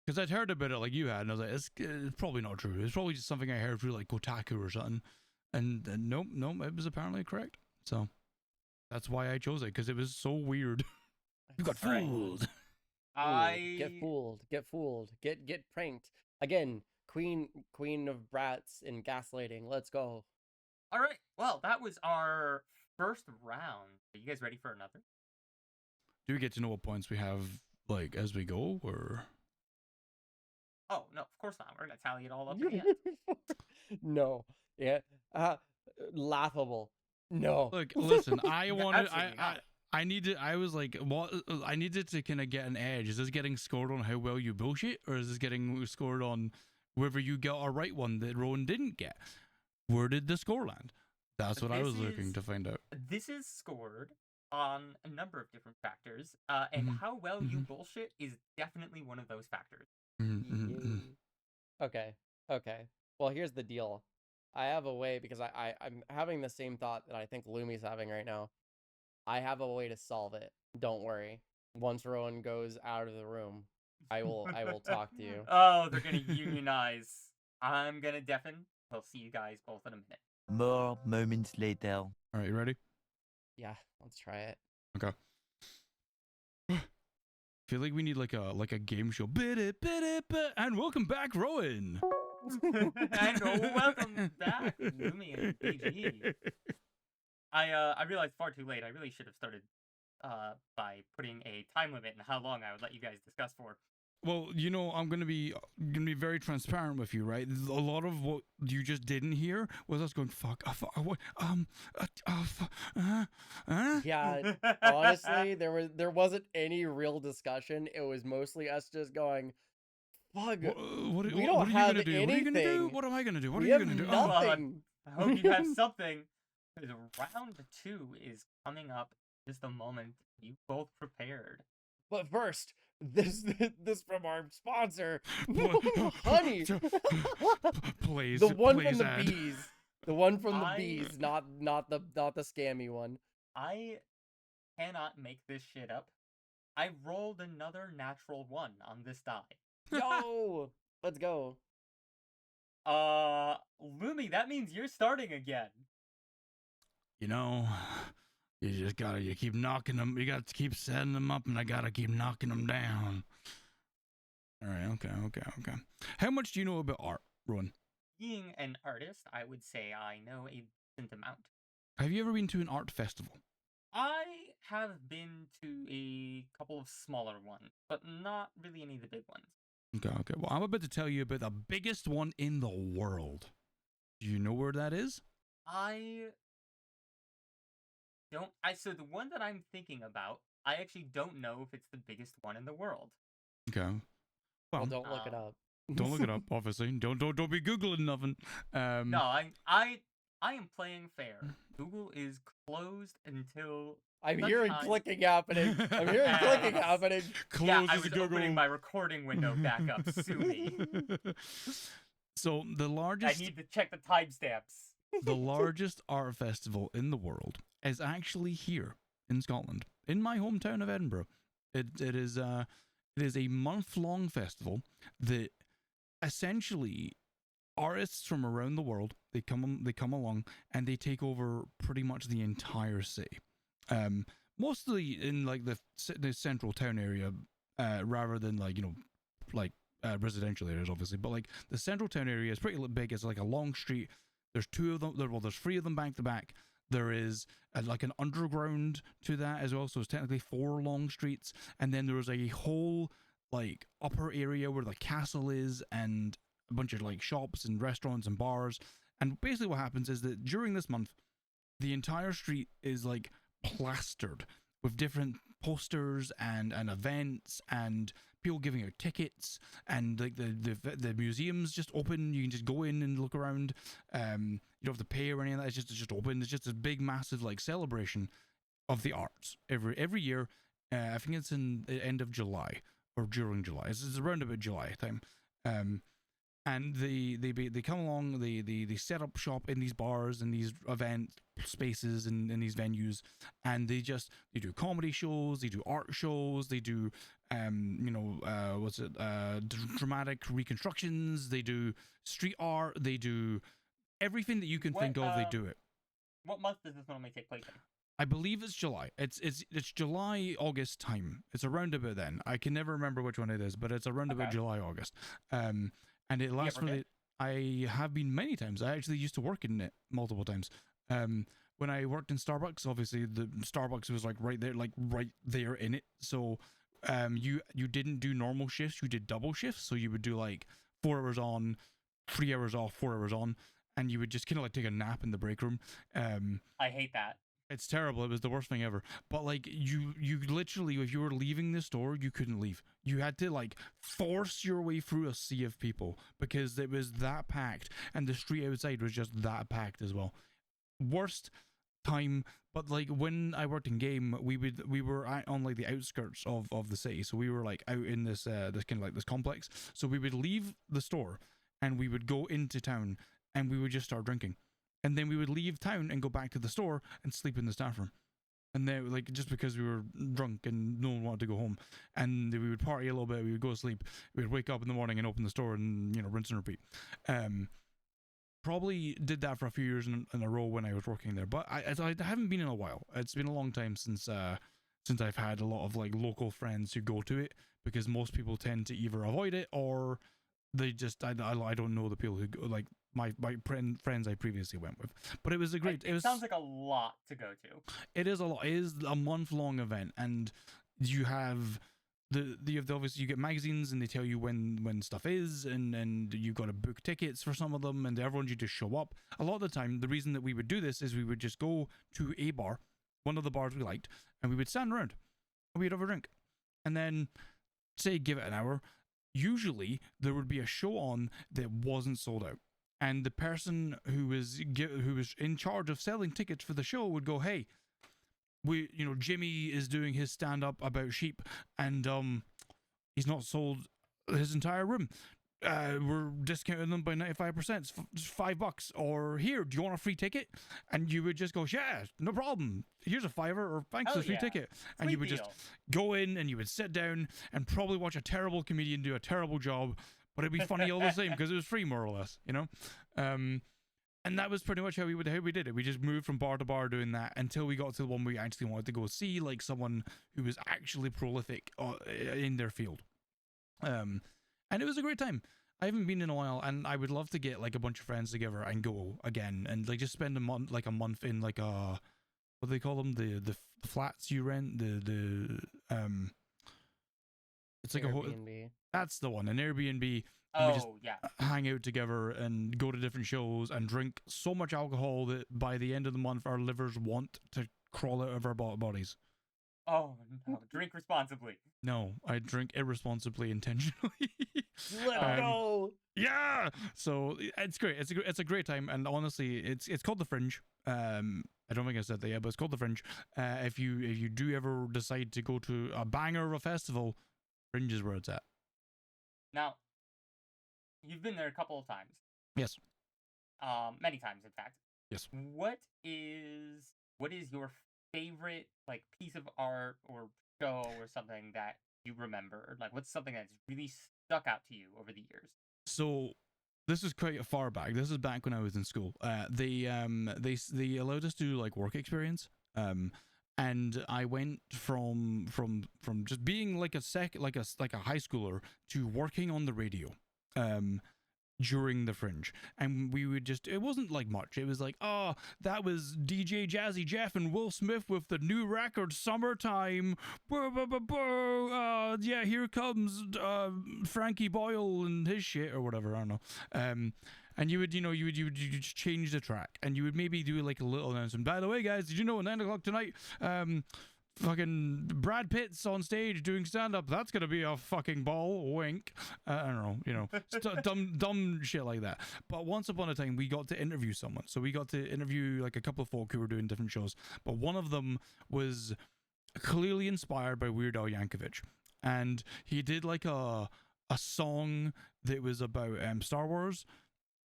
Because I'd heard about it like you had, and I was like, it's probably not true. It's probably just something I heard through like Kotaku or something. And nope, it was apparently correct. So that's why I chose it, because it was so weird. You got Alright. fooled. Get fooled. Get fooled. Get pranked. Again, queen of brats in gaslighting. Let's go. All right. Well, that was our first round. Are you guys ready for another? Do we get to know what points we have like as we go, or? Oh no, of course not. We're gonna tally it all up at the end. No. Yeah. Laughable. No. Look, listen. I No, wanted. absolutely not. I needed. I was like, what? I needed to kind of get an edge. Is this getting scored on how well you bullshit, or is this getting scored on whether you got a right one that Rowan didn't get? Where did the score land? That's what I was looking to find out. This is scored on a number of different factors, and Mhm. how well you bullshit is definitely one of those factors. Mhm. Okay. Okay. Well, here's the deal. I have a way because I'm having the same thought that I think Lumi's having right now. I have a way to solve it. Don't worry. Once Rowan goes out of the room, I will talk to you. Oh, they're gonna unionize. I'm gonna deafen. We'll see you guys both in a minute. More moments later. All right, you ready? Yeah, let's try it. Okay. Feel like we need like a game show. And welcome back, Rowan. And welcome back, Lumi and PG. I realized far too late. I really should have started by putting a time limit and how long I would let you guys discuss for. Well, you know, I'm gonna be very transparent with you, right? A lot of what you just didn't hear was us going what, Yeah, honestly, there wasn't any real discussion. It was mostly us just going, "Fuck, What we are don't you have gonna do? What are you gonna do? anything. What am I gonna do? What We are you have gonna do? Well, nothing." I hope you have something. Because round 2 is coming up just the moment you both prepared. But first, this from our sponsor, What- honey. Please, The one please from the add. bees. The one from the I- bees, not the scammy one. I cannot make this shit up. I rolled another natural 1 on this die. Yo, let's go. Lumi, that means you're starting again. You know, you keep knocking them. You got to keep setting them up, and I gotta keep knocking them down. All right, okay. How much do you know about art, Rowan? Being an artist, I would say I know a decent amount. Have you ever been to an art festival? I have been to a couple of smaller ones, but not really any of the big ones. Okay. Well, I'm about to tell you about the biggest one in the world. Do you know where that is? I don't. So the one that I'm thinking about, I actually don't know if it's the biggest one in the world. Okay. Well, Well, don't look it up. don't look it up. Obviously, don't be googling nothing. No, I am playing fair. Google is closed until. I'm That's hearing fine. clicking happening. I'm hearing clicking Yes. happening. Close Yeah, I as was Google. opening my recording window back up. Sue me. So the I largest need to check the timestamps. the largest art festival in the world is actually here in Scotland, in my hometown of Edinburgh. It is a month-long festival that essentially artists from around the world they come along and they take over pretty much the entire city. Mostly in like the central town area, rather than residential areas, obviously. But like the central town area is pretty big. It's like a long street. There's two of them. There's three of them back to back. There is like an underground to that as well. So it's technically 4 long streets. And then there's a whole like upper area where the castle is and a bunch of like shops and restaurants and bars. And basically what happens is that during this month, the entire street is like plastered with different posters and events and people giving out tickets, and like the museum's just open. You can just go in and look around. You don't have to pay or anything. It's just open. It's just a big massive like celebration of the arts every year. I think it's in the end of July or during July. It's around about July time. And they come along. They set up shop in these bars and these event spaces and in these venues, and they do comedy shows. They do art shows. They do dramatic reconstructions. They do street art. They do everything that you can think of. They do it. What month does this normally take place in? I believe it's July. It's July, August time. It's around about then. I can never remember which one it is, but it's around about July, August. And it lasts for I have been many times. I actually used to work in it multiple times. When I worked in Starbucks, obviously the Starbucks was like right there in it. So you didn't do normal shifts, you did double shifts. So you would do like 4 hours on, 3 hours off, 4 hours on, and you would just kind of like take a nap in the break room. I hate that. It's terrible. It was the worst thing ever. But like you literally, if you were leaving the store, you couldn't leave. You had to like force your way through a sea of people because it was that packed, and the street outside was just that packed as well. Worst time. But like when I worked in game, we were on like the outskirts of the city, so we were like out in this kind of like this complex. So we would leave the store and we would go into town and we would just start drinking. And then we would leave town and go back to the store and sleep in the staff room. And then, like, just because we were drunk and no one wanted to go home. And we would party a little bit, we would go to sleep. We would wake up in the morning and open the store and, rinse and repeat. Probably did that for a few years in a row when I was working there. But I haven't been in a while. It's been a long time since I've had a lot of, like, local friends who go to it. Because most people tend to either avoid it or they just, I don't know the people who go, like, my friends I previously went with. But it was a great... It sounds like a lot to go to. It is a lot. It is a month-long event, and you have obviously you get magazines and they tell you when stuff is, and you've got to book tickets for some of them, and everyone you just show up. A lot of the time, the reason that we would do this is we would just go to a bar, one of the bars we liked, and we would stand around and we'd have a drink. And then, say, give it an hour, usually there would be a show on that wasn't sold out. And the person who was in charge of selling tickets for the show would go, "Hey, Jimmy is doing his stand-up about sheep, and he's not sold his entire room. We're discounting them by 95%. It's $5. Or here, do you want a free ticket?" And you would just go, "Yeah, no problem. Here's a $5, or thanks for the free ticket." And you would just go in and you would sit down and probably watch a terrible comedian do a terrible job. But it'd be funny all the same because it was free, more or less, And that was pretty much how we did it. We just moved from bar to bar doing that until we got to the one we actually wanted to go see, like someone who was actually prolific in their field. And it was a great time. I haven't been in a while, and I would love to get like a bunch of friends together and go again, and like just spend a month in like a, what do they call them, the flats you rent, it's like Airbnb. That's the one, an Airbnb. Oh, just hang out together and go to different shows and drink so much alcohol that by the end of the month our livers want to crawl out of our bodies. Oh, no. Drink responsibly. No, I drink irresponsibly intentionally. Let go. Yeah. So it's great. It's a great time, and honestly, it's called the Fringe. I don't think I said that yet, but it's called the Fringe. If you do ever decide to go to a banger of a festival, Fringe is where it's at. Now, you've been there a couple of times. Yes. Many times, in fact. Yes. What is your favorite like piece of art or show or something that you remember? Like, what's something that's really stuck out to you over the years? So this is quite far back. This is back when I was in school. They allowed us to do like work experience. And I went from just being like a high schooler to working on the radio. during the Fringe, and we would just, it wasn't like much. It was like, oh, that was DJ Jazzy Jeff and Will Smith with the new record Summertime. Yeah, here comes Frankie Boyle and his shit or whatever, I don't know. And you would, you would just change the track, and you would maybe do like a little announcement. By the way, guys, did you know at 9 o'clock tonight, fucking Brad Pitt's on stage doing stand-up? That's gonna be a fucking ball. Wink. I don't know, dumb shit like that. But once upon a time, we got to interview someone. So we got to interview like a couple of folk who were doing different shows. But one of them was clearly inspired by Weird Al Yankovic, and he did like a song that was about Star Wars.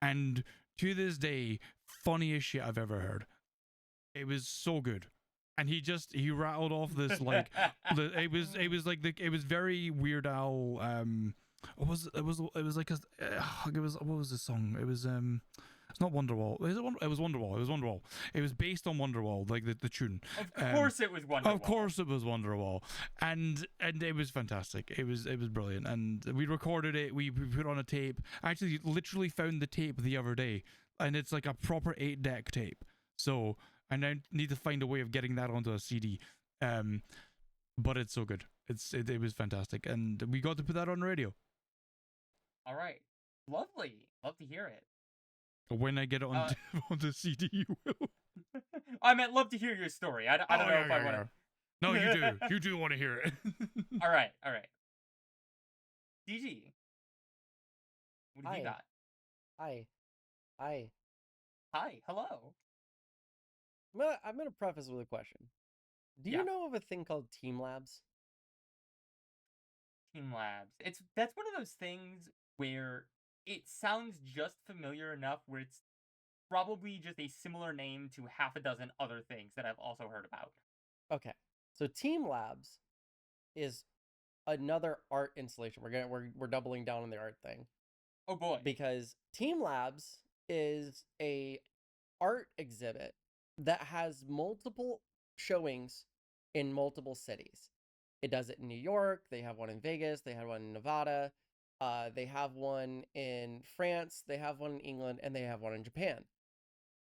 And to this day, funniest shit I've ever heard. It was so good. And he rattled off this like it was very Weird Al. What was it was like what was the song? It was it's not Wonderwall. It was Wonderwall. It was Wonderwall. It was based on Wonderwall, like the tune. Of course it was Wonderwall. Of course it was Wonderwall. And it was fantastic. It was brilliant. And we recorded it. We put it on a tape. I actually literally found the tape the other day, and it's like a proper 8-deck tape. So I now need to find a way of getting that onto a CD. But it's so good. It was fantastic, and we got to put that on the radio. All right, lovely. Love to hear it. When I get it on the CD, you will. I meant love to hear your story. I don't know if I want to. No, you do. You do want to hear it. All right. DG, what do you got? Hi. Hi. Hello. I'm gonna preface with a question. Do you know of a thing called Team Labs? Team Labs. That's one of those things where it sounds just familiar enough where it's probably just a similar name to half a dozen other things that I've also heard about. Okay. So Team Labs is another art installation. We're doubling down on the art thing. Oh boy. Because Team Labs is a art exhibit that has multiple showings in multiple cities. It does it in New York. They have one in Vegas. They have one in Nevada. They have one in France. They have one in England, and they have one in Japan.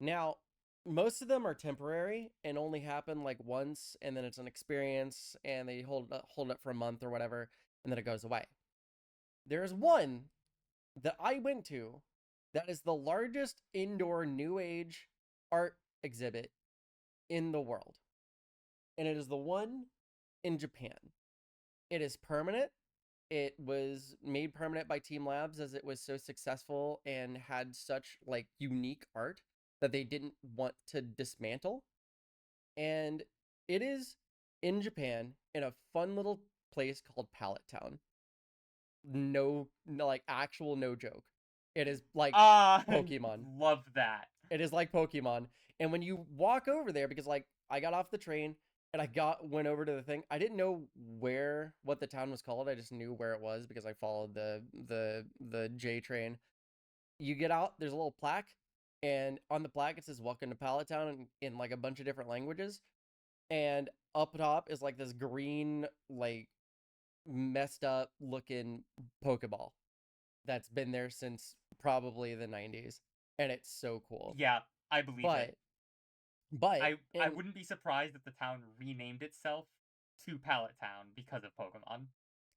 Now, most of them are temporary and only happen like once, and then it's an experience, and they hold it for a month or whatever, and then it goes away. There's one that I went to that is the largest indoor New Age art exhibit in the world. And it is the one in Japan. It is permanent. It was made permanent by Team Labs as it was so successful and had such like unique art that they didn't want to dismantle. And it is in Japan in a fun little place called Pallet Town. No, like actual no joke. It is like Pokemon. Love that. It is like Pokemon. And when you walk over there, because like I got off the train and went over to the thing, I didn't know what the town was called. I just knew where it was because I followed the J train. You get out, there's a little plaque, and on the plaque it says "Welcome to Pallet Town" in like a bunch of different languages. And up top is like this green, like messed up looking Pokeball that's been there since probably the 90s, and it's so cool. Yeah, I believe it. But I wouldn't be surprised if the town renamed itself to Pallet Town because of Pokemon.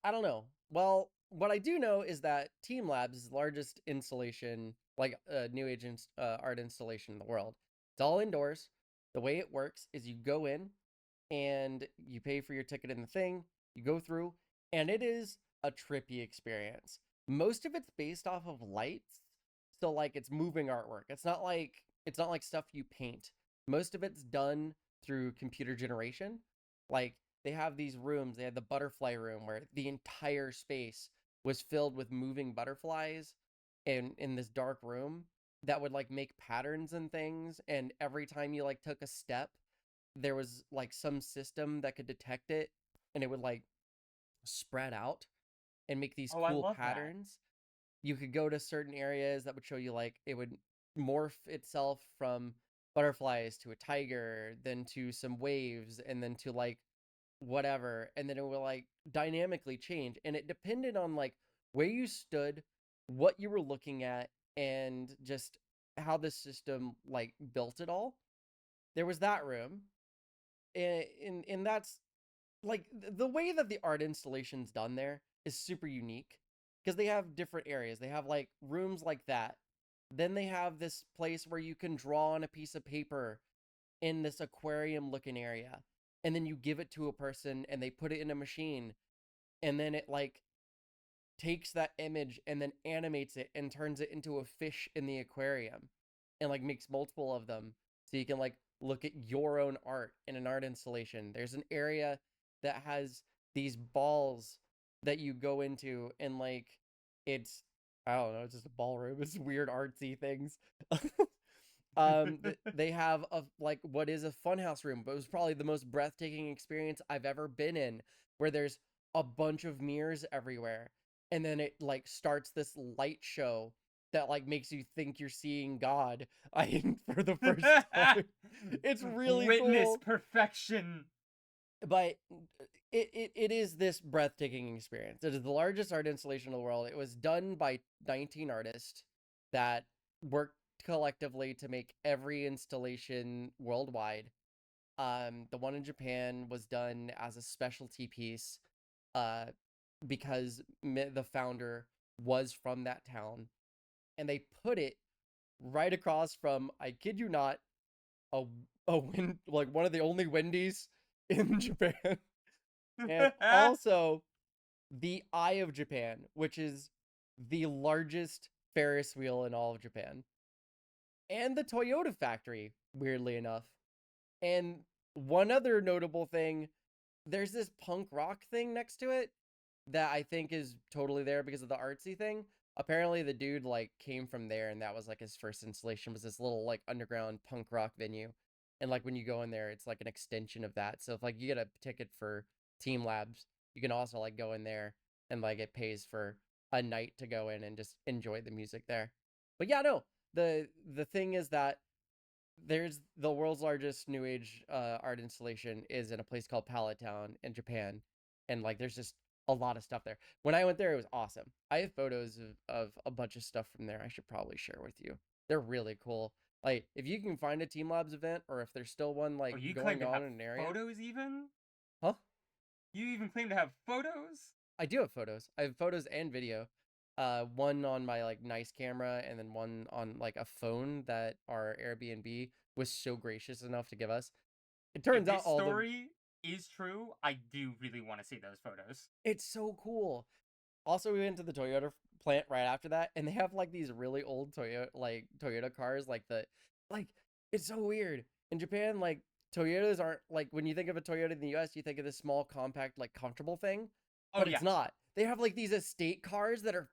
I don't know. Well, what I do know is that Team Labs is the largest installation, like New Age art installation in the world. It's all indoors. The way it works is you go in and you pay for your ticket in the thing, you go through, and it is a trippy experience. Most of it's based off of lights, so like it's moving artwork. It's not like stuff you paint. Most of it's done through computer generation. Like they have these rooms. They had the butterfly room where the entire space was filled with moving butterflies in this dark room that would like make patterns and things. And every time you like took a step, there was like some system that could detect it, and it would like spread out and make these cool patterns. That. You could go to certain areas that would show you like it would morph itself from butterflies to a tiger, then to some waves, and then to like whatever, and then it will like dynamically change, and it depended on like where you stood, what you were looking at, and just how the system like built it all. There was that room, and that's like the way that the art installation's done there is super unique because they have different areas. They have like rooms like that. Then they have this place where you can draw on a piece of paper in this aquarium looking area. And then you give it to a person and they put it in a machine. And then it like takes that image and then animates it and turns it into a fish in the aquarium and like makes multiple of them. So you can like look at your own art in an art installation. There's an area that has these balls that you go into and like it's I don't know, it's just a ballroom. It's weird artsy things. They have a like what is a funhouse room, but it was probably the most breathtaking experience I've ever been in, where there's a bunch of mirrors everywhere, and then it like starts this light show that like makes you think you're seeing God. For the first time. It's really Witness cool. perfection. But it is this breathtaking experience. It is the largest art installation in the world. It was done by 19 artists that worked collectively to make every installation worldwide. The one in Japan was done as a specialty piece, because the founder was from that town, and they put it right across from, I kid you not, like one of the only Wendy's in Japan. And also the Eye of Japan, which is the largest Ferris wheel in all of Japan. And the Toyota factory, weirdly enough. And one other notable thing, there's this punk rock thing next to it that I think is totally there because of the artsy thing. Apparently the dude like came from there, and that was like his first installation, was this little like underground punk rock venue. And like when you go in there, it's like an extension of that. So if like you get a ticket for Team Labs, you can also like go in there and like it pays for a night to go in and just enjoy the music there. But yeah, no, the thing is that there's the world's largest new age art installation is in a place called Pallet Town in Japan, and like there's just a lot of stuff there. When I went there, it was awesome. I have photos of a bunch of stuff from there I should probably share with you. They're really cool. Like if you can find a Team Labs event, or if there's still one like you going claim to on have in an area. photos even? Huh? You even claim to have photos? I do have photos. I have photos and video. One on my like nice camera, and then one on like a phone that our Airbnb was so gracious enough to give us. It turns out all the story is true. I do really want to see those photos. It's so cool. Also, we went to the Toyota plant right after that, and they have like these really old Toyota cars, like it's so weird. In Japan, like Toyotas aren't like, when you think of a Toyota in the US, you think of this small, compact, like comfortable thing. Oh, But yeah. it's not. They have like these estate cars that are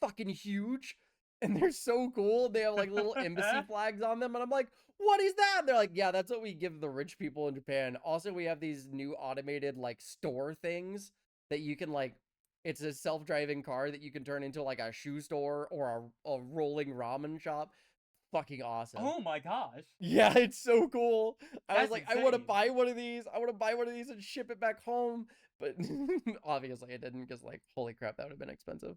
fucking huge, and they're so cool. They have like little embassy flags on them, and I'm like, what is that? They're like, yeah, that's what we give the rich people in Japan. Also, we have these new automated like store things that you can like, it's a self-driving car that you can turn into like a shoe store or a rolling ramen shop. Fucking awesome. Oh my gosh. Yeah, it's so cool. I was That's like, I want to insane. buy one of these. I want to buy one of these and ship it back home. But obviously I didn't, because like, holy crap, that would have been expensive.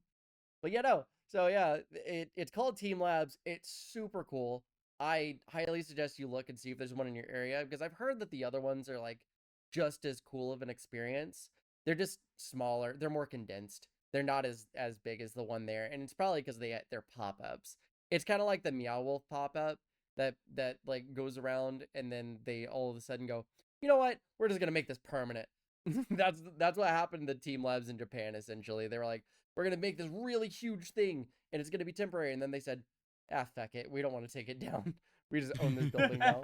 But yeah, no. So yeah, it's called Team Labs. It's super cool. I highly suggest you look and see if there's one in your area, because I've heard that the other ones are like just as cool of an experience. They're just smaller. They're more condensed. They're not as big as the one there, and it's probably because they're pop-ups. It's kind of like the Meow Wolf pop-up that like goes around, and then they all of a sudden go, you know what? We're just gonna make this permanent. That's what happened to Team Labs in Japan. Essentially, they were like, we're gonna make this really huge thing, and it's gonna be temporary. And then they said, ah, fuck it, we don't want to take it down. We just own this building now.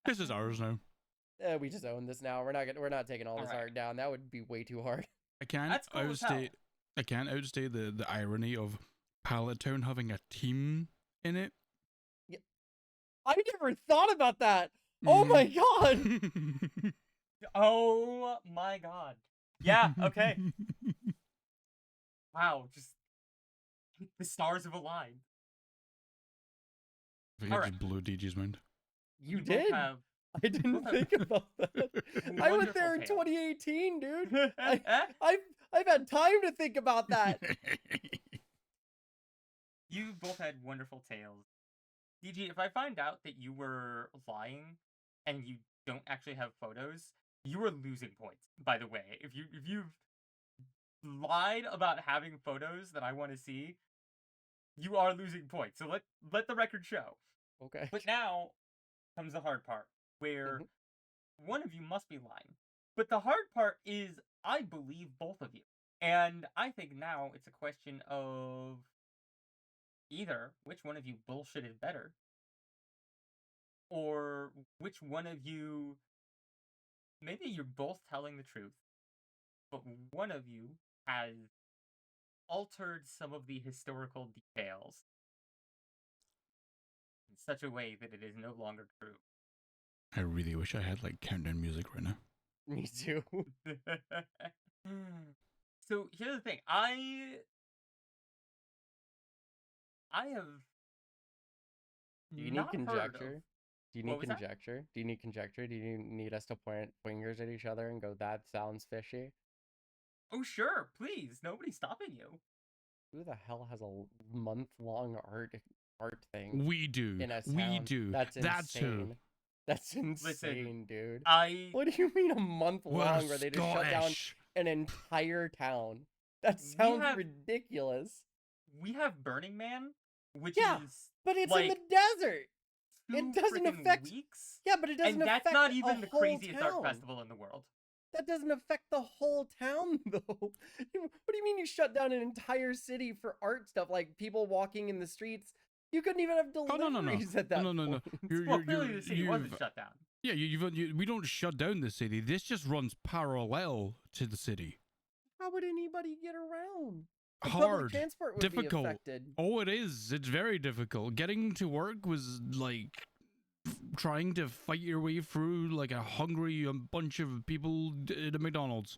This is ours now. We just own this now. We're not taking all this art down. That would be way too hard. I can't That's cool as hell. outstate. I can't outstate the irony of Pallet Town having a team in it. Yeah. I never thought about that. Oh my god. Oh my god. Yeah, okay. Wow, just the stars have aligned. I think All it right. just blew DJ's mind. You both did? have I didn't think about that. I went there in wonderful 2018, dude. tales. I've had time to think about that. You both had wonderful tales. DG, if I find out that you were lying and you don't actually have photos, you are losing points. By the way, if you've lied about having photos that I want to see, you are losing points. So let the record show. Okay. But now comes the hard part, where Mhm. one of you must be lying. But the hard part is I believe both of you. And I think now it's a question of either which one of you bullshitted better, or which one of you, maybe you're both telling the truth, but one of you has altered some of the historical details in such a way that it is no longer true. I really wish I had like countdown music right now. Me too. So here's the thing. I have Do you need not heard of. conjecture? Do you need What was that? conjecture? Do you need conjecture? Do you need us to point fingers at each other and go, that sounds fishy? Oh sure, please. Nobody's stopping you. Who the hell has a month-long art thing We do. in a We town? do. That's That's who. insane. That's insane, Listen, dude. I What do you mean a month We're long where they just shut down Scottish. an entire town? That sounds have- ridiculous. we have Burning Man, which Yeah, is But it's in the like, desert. 2 it doesn't frickin' affect- weeks. Yeah, but it doesn't And that's affect not a even the whole craziest art town. festival in the world. That doesn't affect the whole town, though. What do you mean you shut down an entire city for art stuff? Like people walking in the streets, you couldn't even have Oh, deliveries no. at that No. point. Well, clearly the city wasn't shut down. Yeah, we don't shut down the city. This just runs parallel to the city. How would anybody get around? And Hard. Public transport would Difficult. be affected. Oh, it is. It's very difficult. Getting to work was like trying to fight your way through like a hungry bunch of people at a McDonald's.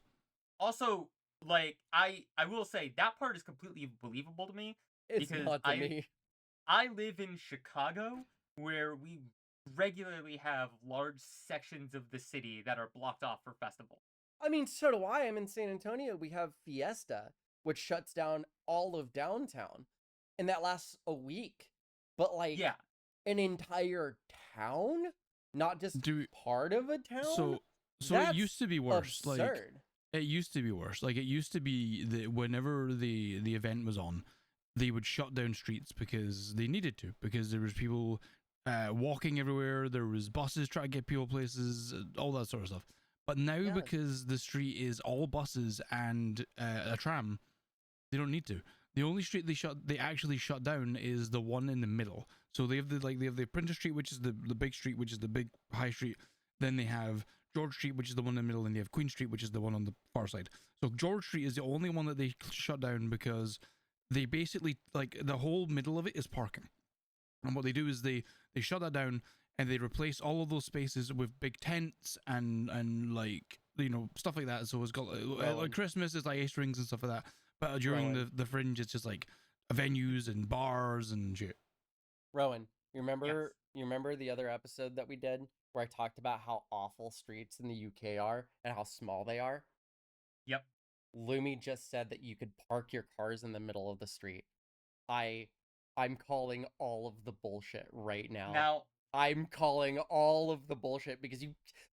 Also, like, I will say that part is completely believable to me. It's because not to me. I live in Chicago, where we regularly have large sections of the city that are blocked off for festivals. I mean, so do I. I'm in San Antonio. We have Fiesta, which shuts down all of downtown, and that lasts a week. But like, Yeah. an entire town, not just part of a town. So That's it used to be worse. absurd. Like it used to be worse. Like it used to be that whenever the event was on, they would shut down streets because they needed to, because there was people walking everywhere. There was buses trying to get people places, all that sort of stuff. But now, Yeah. because the street is all buses and a tram, they don't need to. The only street they actually shut down is the one in the middle. So they have the Printer Street, which is the big street, which is the big high street. Then they have George Street, which is the one in the middle, and they have Queen Street, which is the one on the far side. So George Street is the only one that they shut down because they basically, like, the whole middle of it is parking. And what they do is they shut that down and they replace all of those spaces with big tents and like, you know, stuff like that. So it's got like Christmas, it's like ice rings and stuff like that. But during the fringe, it's just like venues and bars and shit. Rowan, you remember? Yes. You remember the other episode that we did where I talked about how awful streets in the UK are and how small they are? Yep. Lumi just said that you could park your cars in the middle of the street. I'm calling all of the bullshit right now. Now, I'm calling all of the bullshit because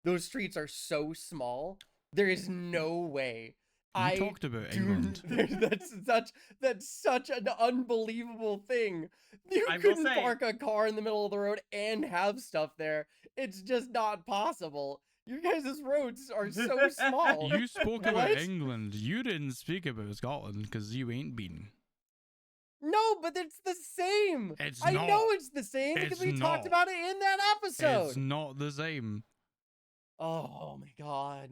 those streets are so small. There is no way. You talked about Dude, England. that's such an unbelievable thing. You I will couldn't say- park a car in the middle of the road and have stuff there. It's just not possible. Your guys' roads are so small. You spoke about What? England. You didn't speak about Scotland because you ain't been. No, but it's the same. It's I not. know it's the same because It's we talked not. about it in that episode. It's not the same. Oh my god.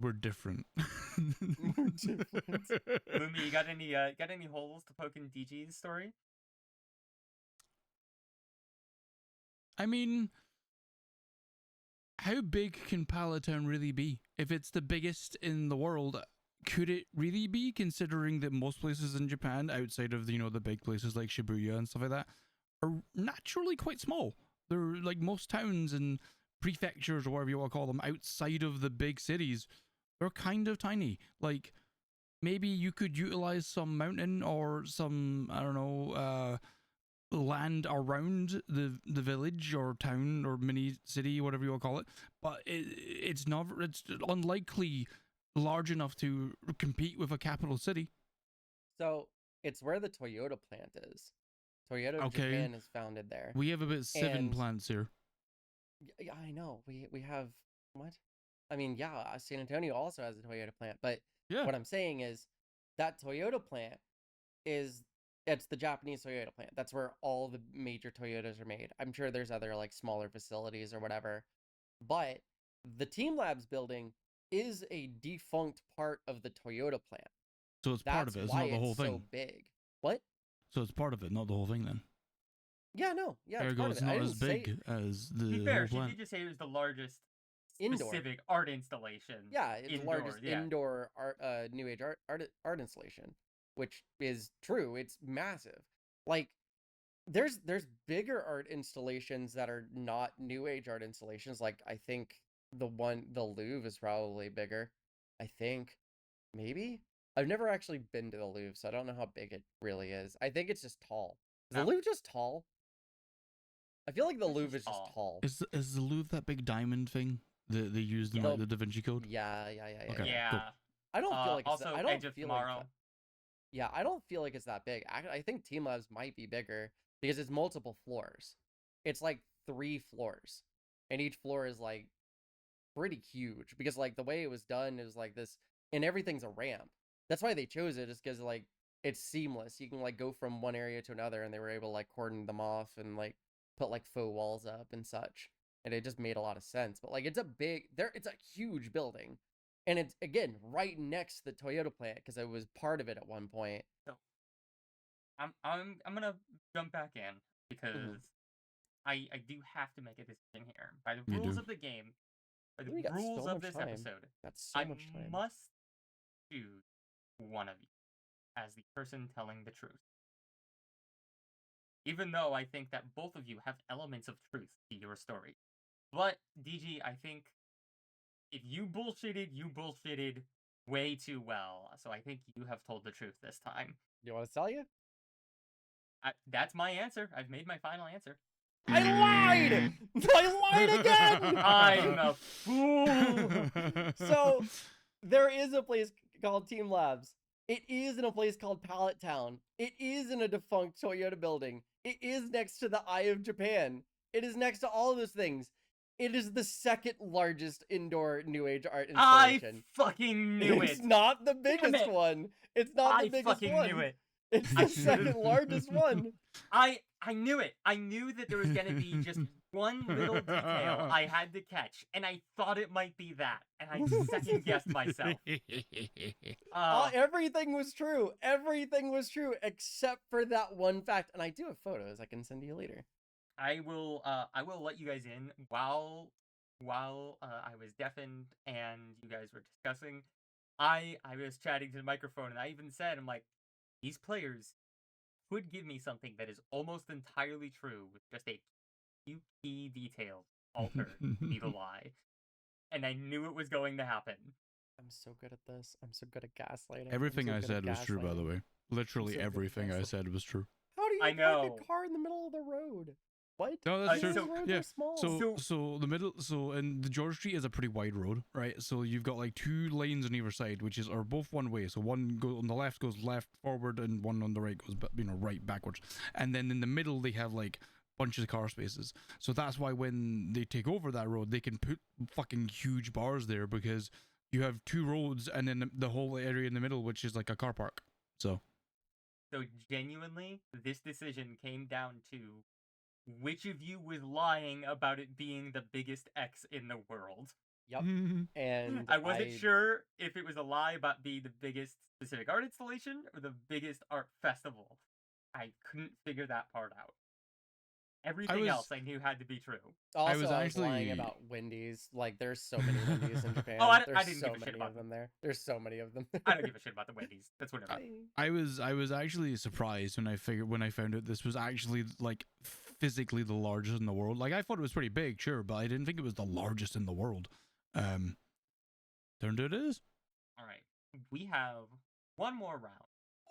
We're different. We're different. Lumi, you got any holes to poke in DG's story? I mean, how big can Palatown really be? If it's the biggest in the world, could it really be, considering that most places in Japan, outside of, you know, the big places like Shibuya and stuff like that, are naturally quite small? They're like most towns and prefectures, or whatever you want to call them, outside of the big cities, they're kind of tiny. Like, maybe you could utilize some mountain or some, I don't know, land around the village or town or mini city, whatever you want to call it. But it's unlikely large enough to compete with a capital city. So it's where the Toyota plant is. Toyota Okay. Japan is founded there. We have about 7 And- plants here. Yeah, I know. We have what? I mean, yeah, San Antonio also has a Toyota plant, but Yeah. what I'm saying is that Toyota plant it's the Japanese Toyota plant. That's where all the major Toyotas are made. I'm sure there's other like smaller facilities or whatever. But the Team Labs building is a defunct part of the Toyota plant. So it's part of it. It's why not the whole it's thing. so big. What? So it's part of it, not the whole thing then. Yeah, no. Yeah, it's Ergo, part of it's it. I not didn't as say- big as the To be fair, whole she plant. did just say it was the largest Indoor. specific art installation. Yeah, it's the indoor, largest yeah. indoor art, New Age art installation, which is true. It's massive. Like, there's bigger art installations that are not New Age art installations. Like, I think the Louvre is probably bigger. I think, maybe. I've never actually been to the Louvre, so I don't know how big it really is. I think it's just tall. Is the No. Louvre just tall? I feel like the It's Louvre just is just tall. Is the Louvre that big diamond thing that they used in Yeah. like the Da Vinci Code? Yeah. Okay. Yeah. cool. I don't feel like it's also, I don't Edge of feel Tomorrow. like yeah, I don't feel like it's that big. I think Team Labs might be bigger because it's multiple floors. It's like 3 floors, and each floor is like pretty huge because like the way it was done is like this, and everything's a ramp. That's why they chose it, is because like it's seamless. You can like go from one area to another, and they were able to like cordon them off and like put like faux walls up and such, and it just made a lot of sense. But like it's a huge building. And it's, again, right next to the Toyota plant because it was part of it at one point. I'm gonna jump back in because Mm-hmm. I do have to make a decision here. By the You rules do. of the game, by the We got rules so of much this time. episode, That's so I much time. must choose one of you as the person telling the truth. Even though I think that both of you have elements of truth to your story. But, DG, I think if you bullshitted way too well. So I think you have told the truth this time. You want to tell you? That's my answer. I've made my final answer. I lied! I lied again! I'm a fool! So, there is a place called Team Labs. It is in a place called Pallet Town. It is in a defunct Toyota building. It is next to the Eye of Japan. It is next to all of those things. It is the second largest indoor New Age art installation. I fucking knew It's it! not the biggest it. one. It's not the I biggest fucking one. knew it. It's the second largest one. I knew it. I knew that there was gonna be just one little detail I had to catch, and I thought it might be that, and I second guessed myself. Everything was true. Everything was true except for that one fact. And I do have photos I can send you later. I will let you guys in while I was deafened and you guys were discussing. I was chatting to the microphone and I even said, I'm like, these players could give me something that is almost entirely true with just a few key details altered to be the lie. And I knew it was going to happen. I'm so good at this. I'm so good at gaslighting. Everything I'm I so good at said was true, by the gaslighting. way. Literally so good at everything I gaslighting. said was true. How do you I park know. a car in the middle of the road? What? No, that's true. Those roads Yeah. are small. And the George Street is a pretty wide road, right? So you've got like 2 lanes on either side, which are both one way. So one on the left goes left forward, and one on the right goes right backwards. And then in the middle they have like bunches of car spaces. So that's why when they take over that road, they can put fucking huge bars there because you have 2 roads and then the whole area in the middle, which is like a car park. So genuinely, this decision came down to which of you was lying about it being the biggest X in the world. Yep. And I wasn't sure if it was a lie about being the biggest specific art installation or the biggest art festival. I couldn't figure that part out. Everything else I knew had to be true. Also, I was was actually- lying about Wendy's. Like, there's so many Wendy's in Japan. Oh, I There's didn't so give a shit many about of them there. There's so many of them. I don't give a shit about the Wendy's. That's whatever. I was actually surprised when I found out this was actually like physically the largest in the world. Like I thought it was pretty big, sure, but I didn't think it was the largest in the world. Turned out it is. All right. We have one more round.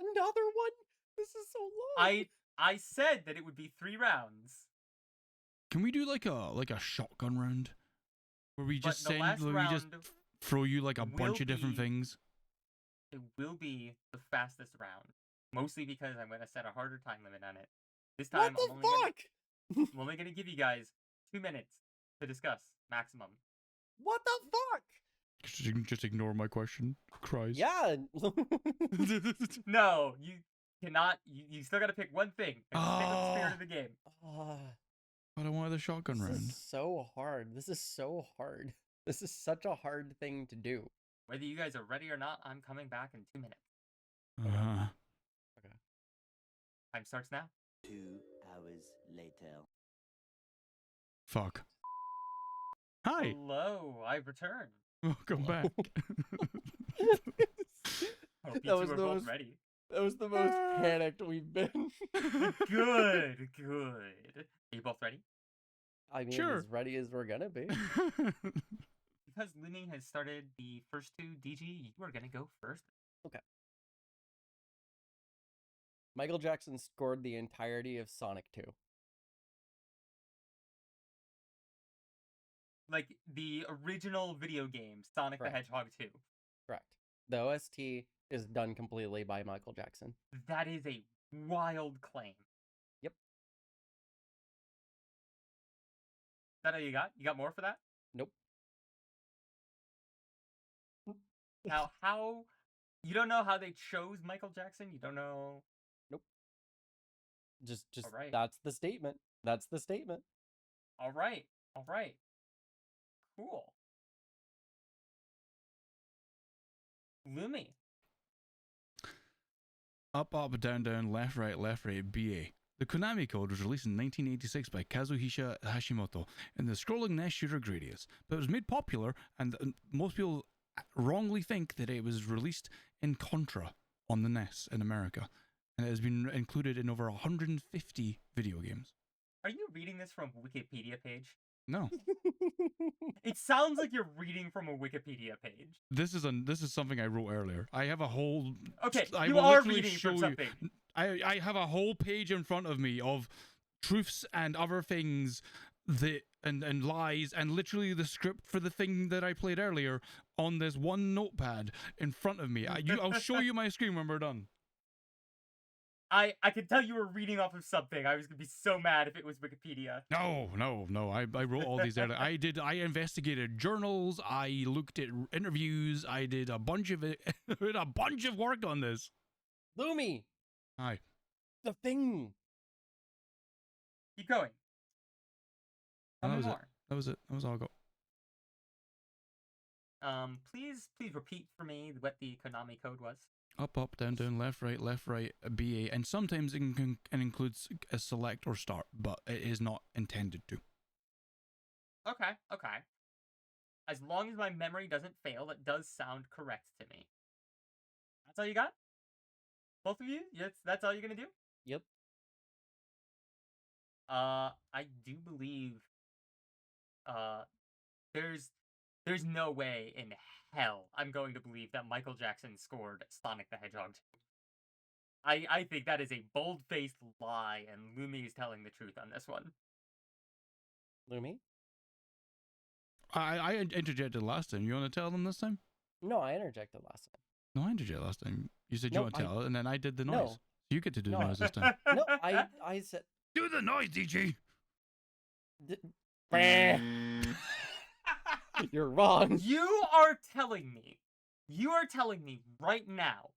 Another one? This is so long. I said that it would be 3 rounds. Can we do like a shotgun round where we But just the last we just round throw you like a will bunch of different be- things? It will be the fastest round. Mostly because I'm going to set a harder time limit on it. This time, What the fuck? I'm only going to give you guys 2 minutes to discuss maximum. What the fuck? Just ignore my question. Cries. Yeah. No, you cannot. You still got to pick one thing. And stick with the spirit of the game. But I wanted the shotgun This round. is so hard. This is so hard. This is such a hard thing to do. Whether you guys are ready or not, I'm coming back in 2 minutes. Okay. Time starts now. 2 hours later. Fuck. Hi. Hello, I've returned. Welcome back. Hope you That two was are the both most- ready. That was the most panicked we've been. Good, good. Are you both ready? I mean, Sure. as ready as we're gonna be. Because Lumi has started the first 2 DG, you are gonna go first. Michael Jackson scored the entirety of Sonic 2. Like the original video game, Sonic Correct. the Hedgehog 2. Correct. The OST is done completely by Michael Jackson. That is a wild claim. Yep. Is that all you got? You got more for that? Nope. Now, how... You don't know how they chose Michael Jackson? You don't know... Just Alright. That's the statement. That's the statement. Alright, alright. Cool. Lumi. Up, up, down, down, left, right, BA. The Konami code was released in 1986 by Kazuhisa Hashimoto in the scrolling NES shooter Gradius, but it was made popular, and most people wrongly think that it was released in Contra on the NES in America, and it has been included in over 150 video games. Are you reading this from a Wikipedia page? No, It sounds like you're reading from a Wikipedia page. this is something I wrote earlier. I have a whole. Okay, I you will are literally reading show from you- something. I have a whole page in front of me of truths and other things that and lies and literally the script for the thing that I played earlier on this one notepad in front of me. I'll show you my screen when we're done. I could tell you were reading off of something. I was gonna be so mad if it was Wikipedia. No. I wrote all these earlier. I investigated journals. I looked at interviews. I did a bunch of it. Did a bunch of work on this. Lumi! Hi. The thing! Keep going. Tell That me was it. more. That was it. That was all I got. Please repeat for me what the Konami code was. Up, up, down, down, left, right, BA, and sometimes it includes a select or start, but it is not intended to. Okay. As long as my memory doesn't fail, that does sound correct to me. That's all you got? Both of you? Yes, that's all you're gonna do? Yep. I do believe there's no way in hell I'm going to believe that Michael Jackson scored Sonic the Hedgehog 2. I think that is a bold-faced lie, and Lumi is telling the truth on this one. Lumi? I interjected last time. You want to tell them this time? No, I interjected last time. No, I interjected last time. You said you No, want to tell it, and then I did the noise. No. So you get to do the No. noise this time. No, I said. Do the noise, DG! You're wrong. You are telling me right now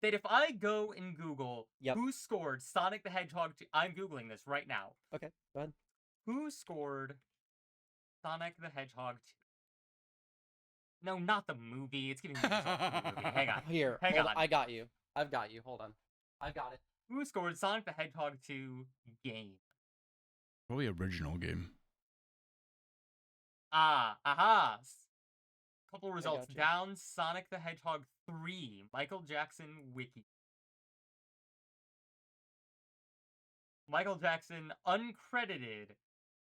that if I go and Google Yep. who scored Sonic the Hedgehog 2, I'm Googling this right now. Okay, go ahead. Who scored Sonic the Hedgehog 2? No, not the movie. It's giving me the results of the movie. Hang on. Here, Hang hold on. I got you. I've got you. Hold on. I've got it. Who scored Sonic the Hedgehog 2 game? Probably original game. Aha. Couple results gotcha. down. Sonic the Hedgehog 3. Michael Jackson Wiki. Michael Jackson, uncredited,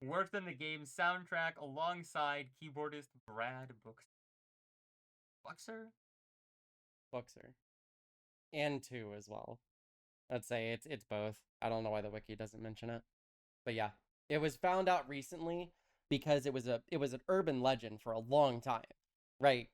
worked on the game's soundtrack alongside keyboardist Brad Buxer. Boxer. and 2 as well. I'd say it's both. I don't know why the wiki doesn't mention it. But yeah, it was found out recently because it was an urban legend for a long time, right?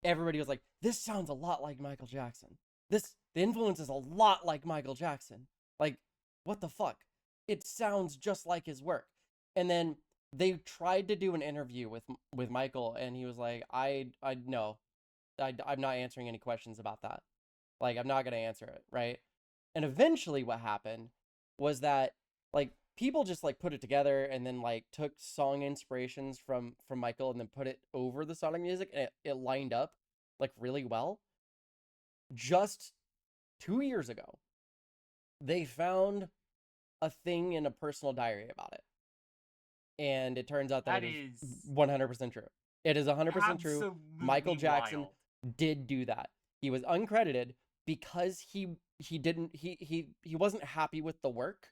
Everybody was like, "This sounds a lot like Michael Jackson. The influence is a lot like Michael Jackson. Like, what the fuck? It sounds just like his work." And then they tried to do an interview with Michael, and he was like, "I no, I'm not answering any questions about that. Like, I'm not gonna answer it, right?" And eventually, what happened was that like people just like put it together and then like took song inspirations from Michael and then put it over the Sonic music, and it lined up like really well. Just 2 years ago, they found a thing in a personal diary about it. And it turns out that it is 100% true. It is 100% true. absolutely Michael Jackson wild. did do that. He was uncredited because he wasn't happy with the work.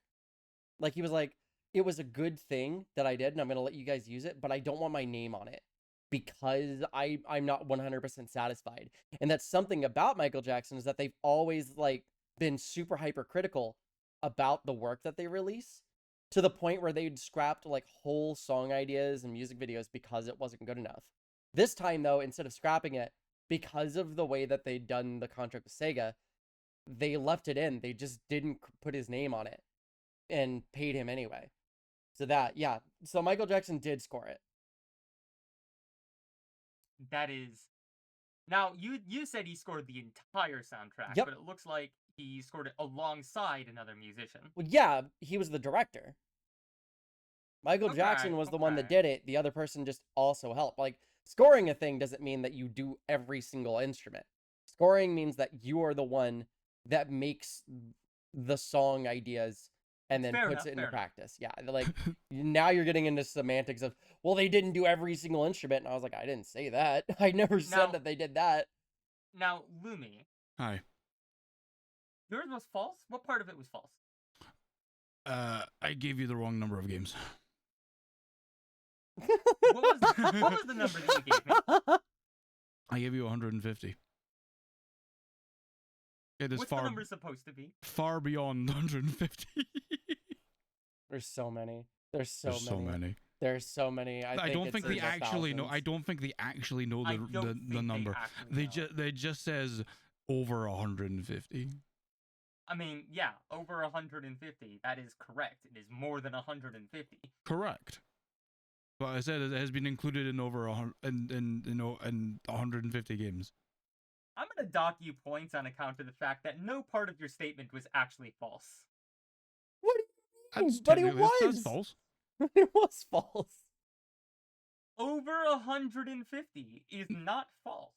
Like, he was like, "It was a good thing that I did, and I'm gonna let you guys use it, but I don't want my name on it because I'm not 100% satisfied." And that's something about Michael Jackson, is that they've always like been super hypercritical about the work that they release, to the point where they'd scrapped like whole song ideas and music videos because it wasn't good enough. This time though, instead of scrapping it, because of the way that they'd done the contract with Sega, they left it in. They just didn't put his name on it and paid him anyway. So that, yeah. So Michael Jackson did score it. That is. Now, you said he scored the entire soundtrack, Yep. but it looks like he scored it alongside another musician. Well, yeah, he was the director. Michael Jackson was the one that okay. did it. The other person just also helped. Like, scoring a thing doesn't mean that you do every single instrument. Scoring means that you are the one that makes the song ideas and then Fair puts enough, it into fair enough. practice. Yeah, like now you're getting into semantics of, well, they didn't do every single instrument, and I was like, I didn't say that. I never Now- said that they did that. Now, Lumi, Hi. yours was false? What part of it was false? I gave you the wrong number of games. What was the number that you gave me? I gave you 150. It is What's the far number supposed to be? far beyond 150. There's so many. There's There's so many. There's so many. I don't think it's they in the actually know. I thousands. don't think they actually know I the don't the, think the number. They They just says over 150. I mean, yeah, over 150. That is correct. It is more than 150. Correct. But I said it has been included in over 100 in 150 games. I'm gonna dock you points on account of the fact that no part of your statement was actually false. What do you mean? That's But it technically- that's was. false. It was false. Over 150 is not false.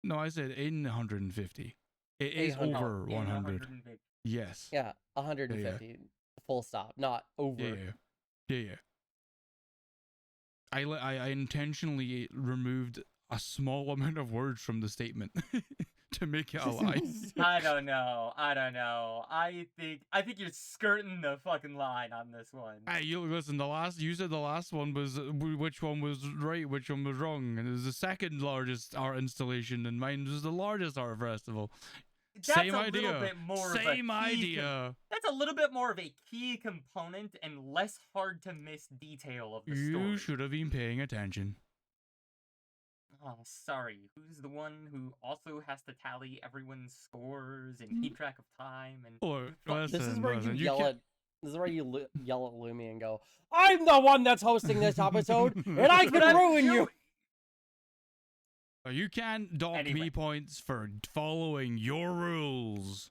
No, I said in 150. It is 800. over In 100. 150. Yes. Yeah, 150. Full stop. Not over. Yeah. I intentionally removed a small amount of words from the statement to make it a lie. I don't know. I think you're skirting the fucking line on this one. Hey, you listen. You said the last one was which one was right, which one was wrong, and it was the second largest art installation, and mine was the largest art festival. That's Same a idea. little bit more Same of a key idea. That's a little bit more of a key component and less hard to miss detail of the story. You should have been paying attention. Oh, sorry. Who's the one who also has to tally everyone's scores and keep track of time and? Look, This is listen, where you listen, yell can't- at. This is where you yell at Lumi and go, "I'm the one that's hosting this episode, and I But can ruin you." You can't dock Anyway. me points for following your rules.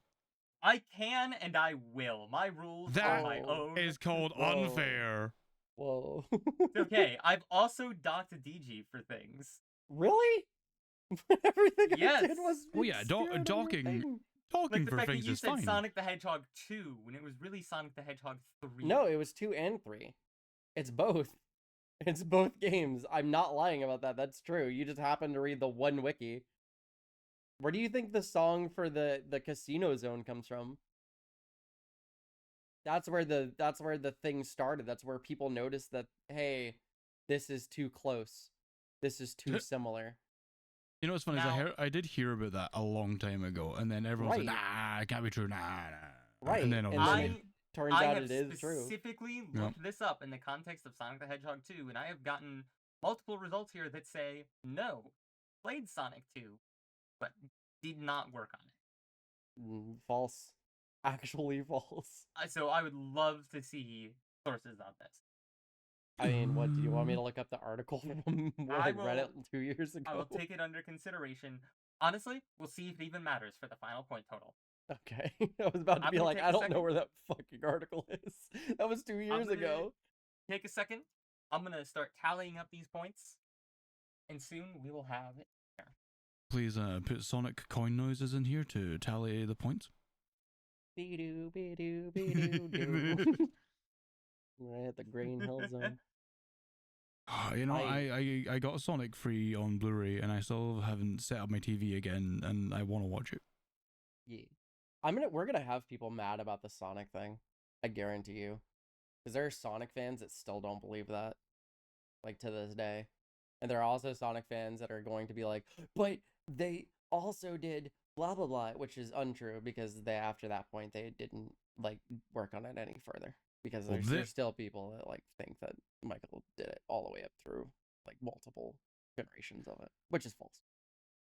I can and I will. My rules That are my own. is called Whoa. unfair. Whoa. It's okay. I've also docked DG for things. Really? Everything I Yes. did was. Well, yeah, steering your docking- thing. Talking Like the for fact that things you is said fine. Sonic the Hedgehog 2 when it was really Sonic the Hedgehog 3. No, it was 2 and 3. It's both. It's both games. I'm not lying about that. That's true. You just happened to read the one wiki. Where do you think the song for the casino zone comes from? That's where the thing started. That's where people noticed that, hey, this is too close. This is too similar. You know what's funny Now- is I did hear about that a long time ago, and then everyone said, Right. nah, it can't be true, nah. Right, And then and obviously, then turns I out have it is true. specifically looked this up in the context of Sonic the Hedgehog 2, and I have gotten multiple results here that say, no, played Sonic 2, but did not work on it. False. Actually false. So I would love to see sources on this. I mean, what, do you want me to look up the article from what I read it 2 years ago? I will take it under consideration. Honestly, we'll see if it even matters for the final point total. Okay. I was about to I'm be gonna like, take I a don't know second. where that fucking article is. That was 2 years gonna- ago. Take a second. I'm going to start tallying up these points, and soon we will have it there. please put Sonic coin noises in here to tally the points. Be-doo, be-doo, be-doo, doo. Right at the Green Hill Zone. You know, I got Sonic free on Blu-ray, and I still haven't set up my TV again, and I want to watch it. Yeah. We're gonna have people mad about the Sonic thing. I guarantee you. Because there are Sonic fans that still don't believe that. Like, to this day. And there are also Sonic fans that are going to be like, but they also did blah blah blah, which is untrue because after that point they didn't like work on it any further. Because Well, there's still people that like think that Michael did it all the way up through like multiple generations of it, which is false.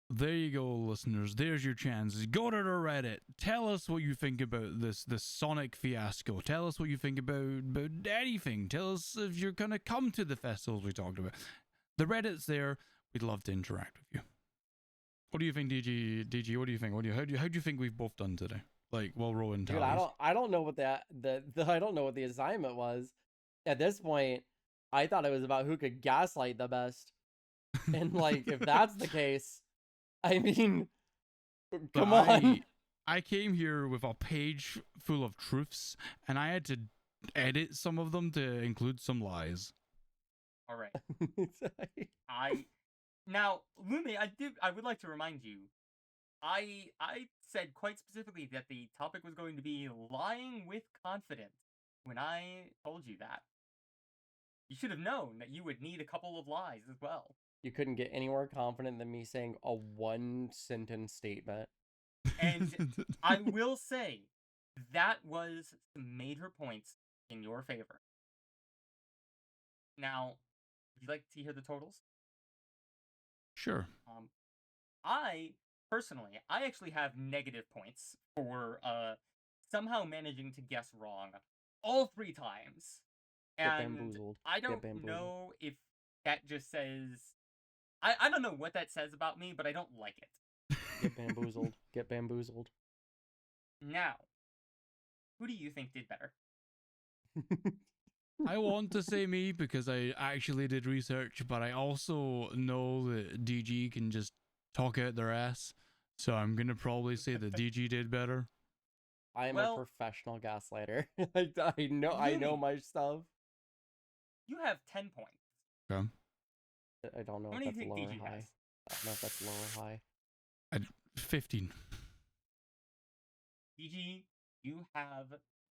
There you go, listeners. There's your chance. Go to the Reddit. Tell us what you think about this Sonic fiasco. Tell us what you think about anything. Tell us if you're gonna come to the festivals we talked about. The Reddit's there. We'd love to interact with you. What do you think, DG? DG, what do you think? How do you think we've both done today? Like, while rolling Dude, tallies. I don't know what I don't know what the assignment was. At this point, I thought it was about who could gaslight the best. And like, if that's the case, I mean, come on. I came here with a page full of truths, and I had to edit some of them to include some lies. All right. Now, Lumi, I would like to remind you, I said quite specifically that the topic was going to be lying with confidence when I told you that. You should have known that you would need a couple of lies as well. You couldn't get any more confident than me saying a one-sentence statement. And I will say that was some major points in your favor. Now, would you like to hear the totals? Sure. I actually have negative points for somehow managing to guess wrong all 3 times. Get And bamboozled. I Get don't bamboozled. know if that just says I don't know what that says about me, but I don't like it. Get bamboozled. Get bamboozled. Now, who do you think did better? I want to say me because I actually did research, but I also know that DG can just talk out their ass. So I'm going to probably say that DG did better. I am Well- a professional gaslighter. I know my stuff. You have 10 points. Okay. I don't know How if many do that's you think low or DG high. has? I don't know if that's low or high. 15. DG, you have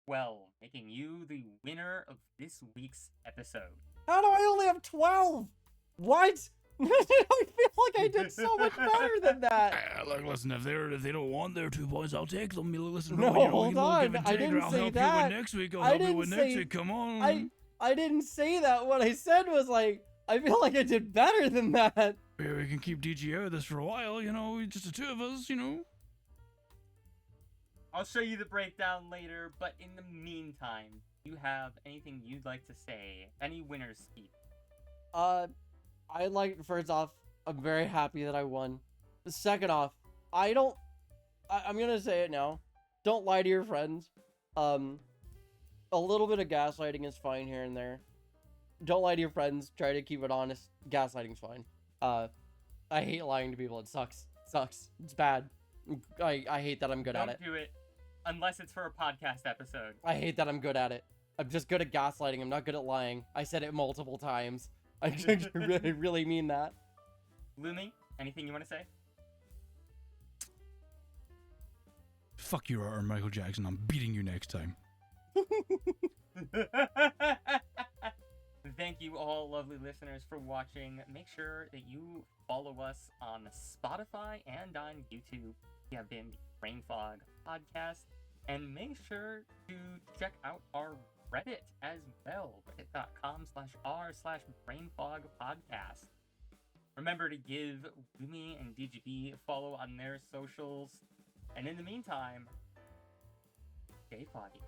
12, making you the winner of this week's episode. How do I only have 12? What? I feel like I did so much better than that. Look, listen, if they don't want their 2 points, I'll take them. Listen, No, you know, hold we'll give on. and I take, didn't I'll say help that. you win next week. I'll I help you didn't win say- next week. Come on. I didn't say that. What I said was like, I feel like I did better than that. We can keep DG out of this for a while, you know, just the 2 of us, you know. I'll show you the breakdown later, but in the meantime, do you have anything you'd like to say? Any winner's speech? First off, I'm very happy that I won. Second off, I'm gonna say it now. Don't lie to your friends. A little bit of gaslighting is fine here and there. Don't lie to your friends. Try to keep it honest. Gaslighting's fine. I hate lying to people. It sucks. It's bad. I hate that I'm good at it. Don't do it unless it's for a podcast episode. I hate that I'm good at it. I'm just good at gaslighting. I'm not good at lying. I said it multiple times. I really mean that. Lumi, anything you want to say? Fuck you, or Michael Jackson. I'm beating you next time. Thank you all all lovely listeners for watching. Make sure that you follow us on Spotify and on YouTube. We have been the Brain Fog Podcast. And make sure to check out our Reddit as well, reddit.com/r/brainfogpodcast. Remember to give Woomy and DGB a follow on their socials. And in the meantime, stay foggy.